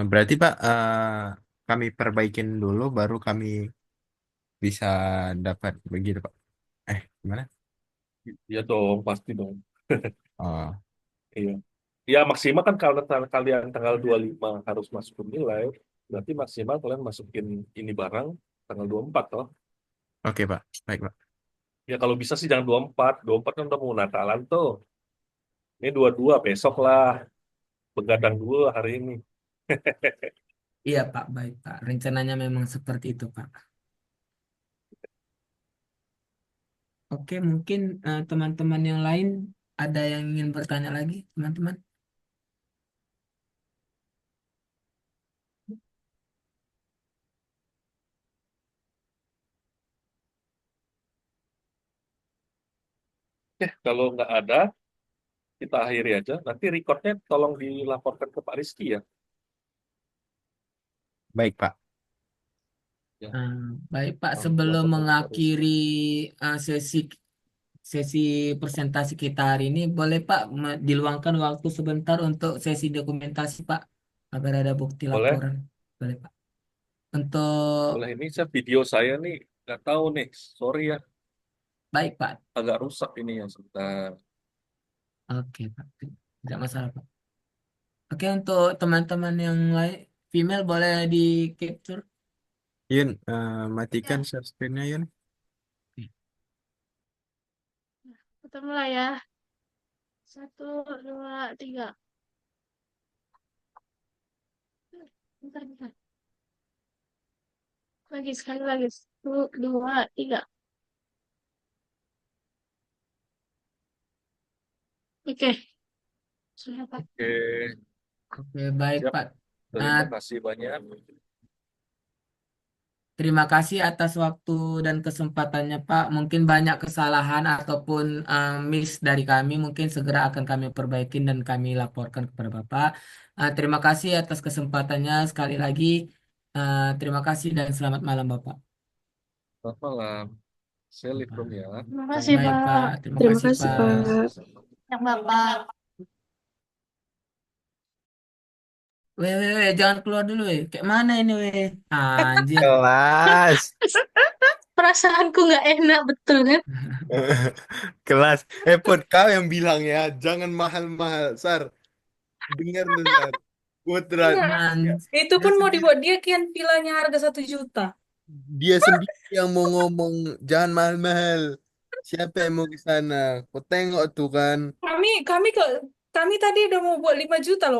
berarti Pak, kami perbaikin dulu baru kami bisa dapat begitu Pak. Gimana? Iya dong, pasti dong. Oh, Iya. Ya maksimal kan kalau kalian tanggal 25 harus masukin nilai, berarti maksimal kalian masukin ini barang tanggal 24 toh. oke Pak. Baik Pak. Ya kalau bisa sih jangan 24, 24 kan udah mau Natalan tuh. Ini 22 besok lah, begadang dulu lah hari ini. Iya Pak, baik Pak. Rencananya memang seperti itu Pak. Oke, mungkin teman-teman yang lain ada yang ingin bertanya lagi, teman-teman? Oke, kalau nggak ada, kita akhiri aja. Nanti recordnya tolong dilaporkan ke Pak Rizky ya. Baik Pak. Ya, Eh, Baik Pak, tolong sebelum dilaporkan ke Pak Rizky. mengakhiri sesi sesi presentasi kita hari ini, boleh Pak diluangkan waktu sebentar untuk sesi dokumentasi Pak, agar ada bukti Boleh? laporan. Boleh Pak. Untuk Boleh, ini saya video saya nih, nggak tahu nih. Sorry ya, baik Pak. agak rusak ini ya sebentar. Oke Pak, tidak masalah Pak. Oke, untuk teman-teman yang lain, female boleh di capture. Yun, matikan Ya, share screen-nya Yun. kita mulai ya. 1, 2, 3. Bentar, bentar. Lagi, sekali lagi. 1, 2, 3. Oke, sudah Pak. Oke, Oke, baik siap. Pak. Terima Nah, kasih banyak. terima kasih atas waktu dan kesempatannya, Pak. Mungkin banyak kesalahan ataupun miss dari kami, mungkin segera akan kami perbaiki dan kami laporkan kepada Bapak. Terima kasih atas kesempatannya sekali lagi. Terima kasih dan selamat malam, Bapak. Selamat malam. Saya live room Bapak. ya. Terima kasih, Baik, Pak. Pak. Terima Terima kasih, kasih, Pak. Pak. Yang Bapak. Jangan keluar dulu, weh. Kayak mana ini, weh? Anjir. Kelas. Perasaanku nggak enak, betul kan? Kelas. Put, kau yang bilang ya, jangan mahal-mahal. Sar, dengar tuh Sar. Putra, Enggak. Anjir. Itu dia pun mau sendiri, dibuat dia kian vilanya harga 1 juta. dia sendiri yang mau ngomong, jangan mahal-mahal. Siapa yang mau ke sana? Kau tengok tuh kan. Kami kami ke kami tadi udah mau buat 5 juta loh,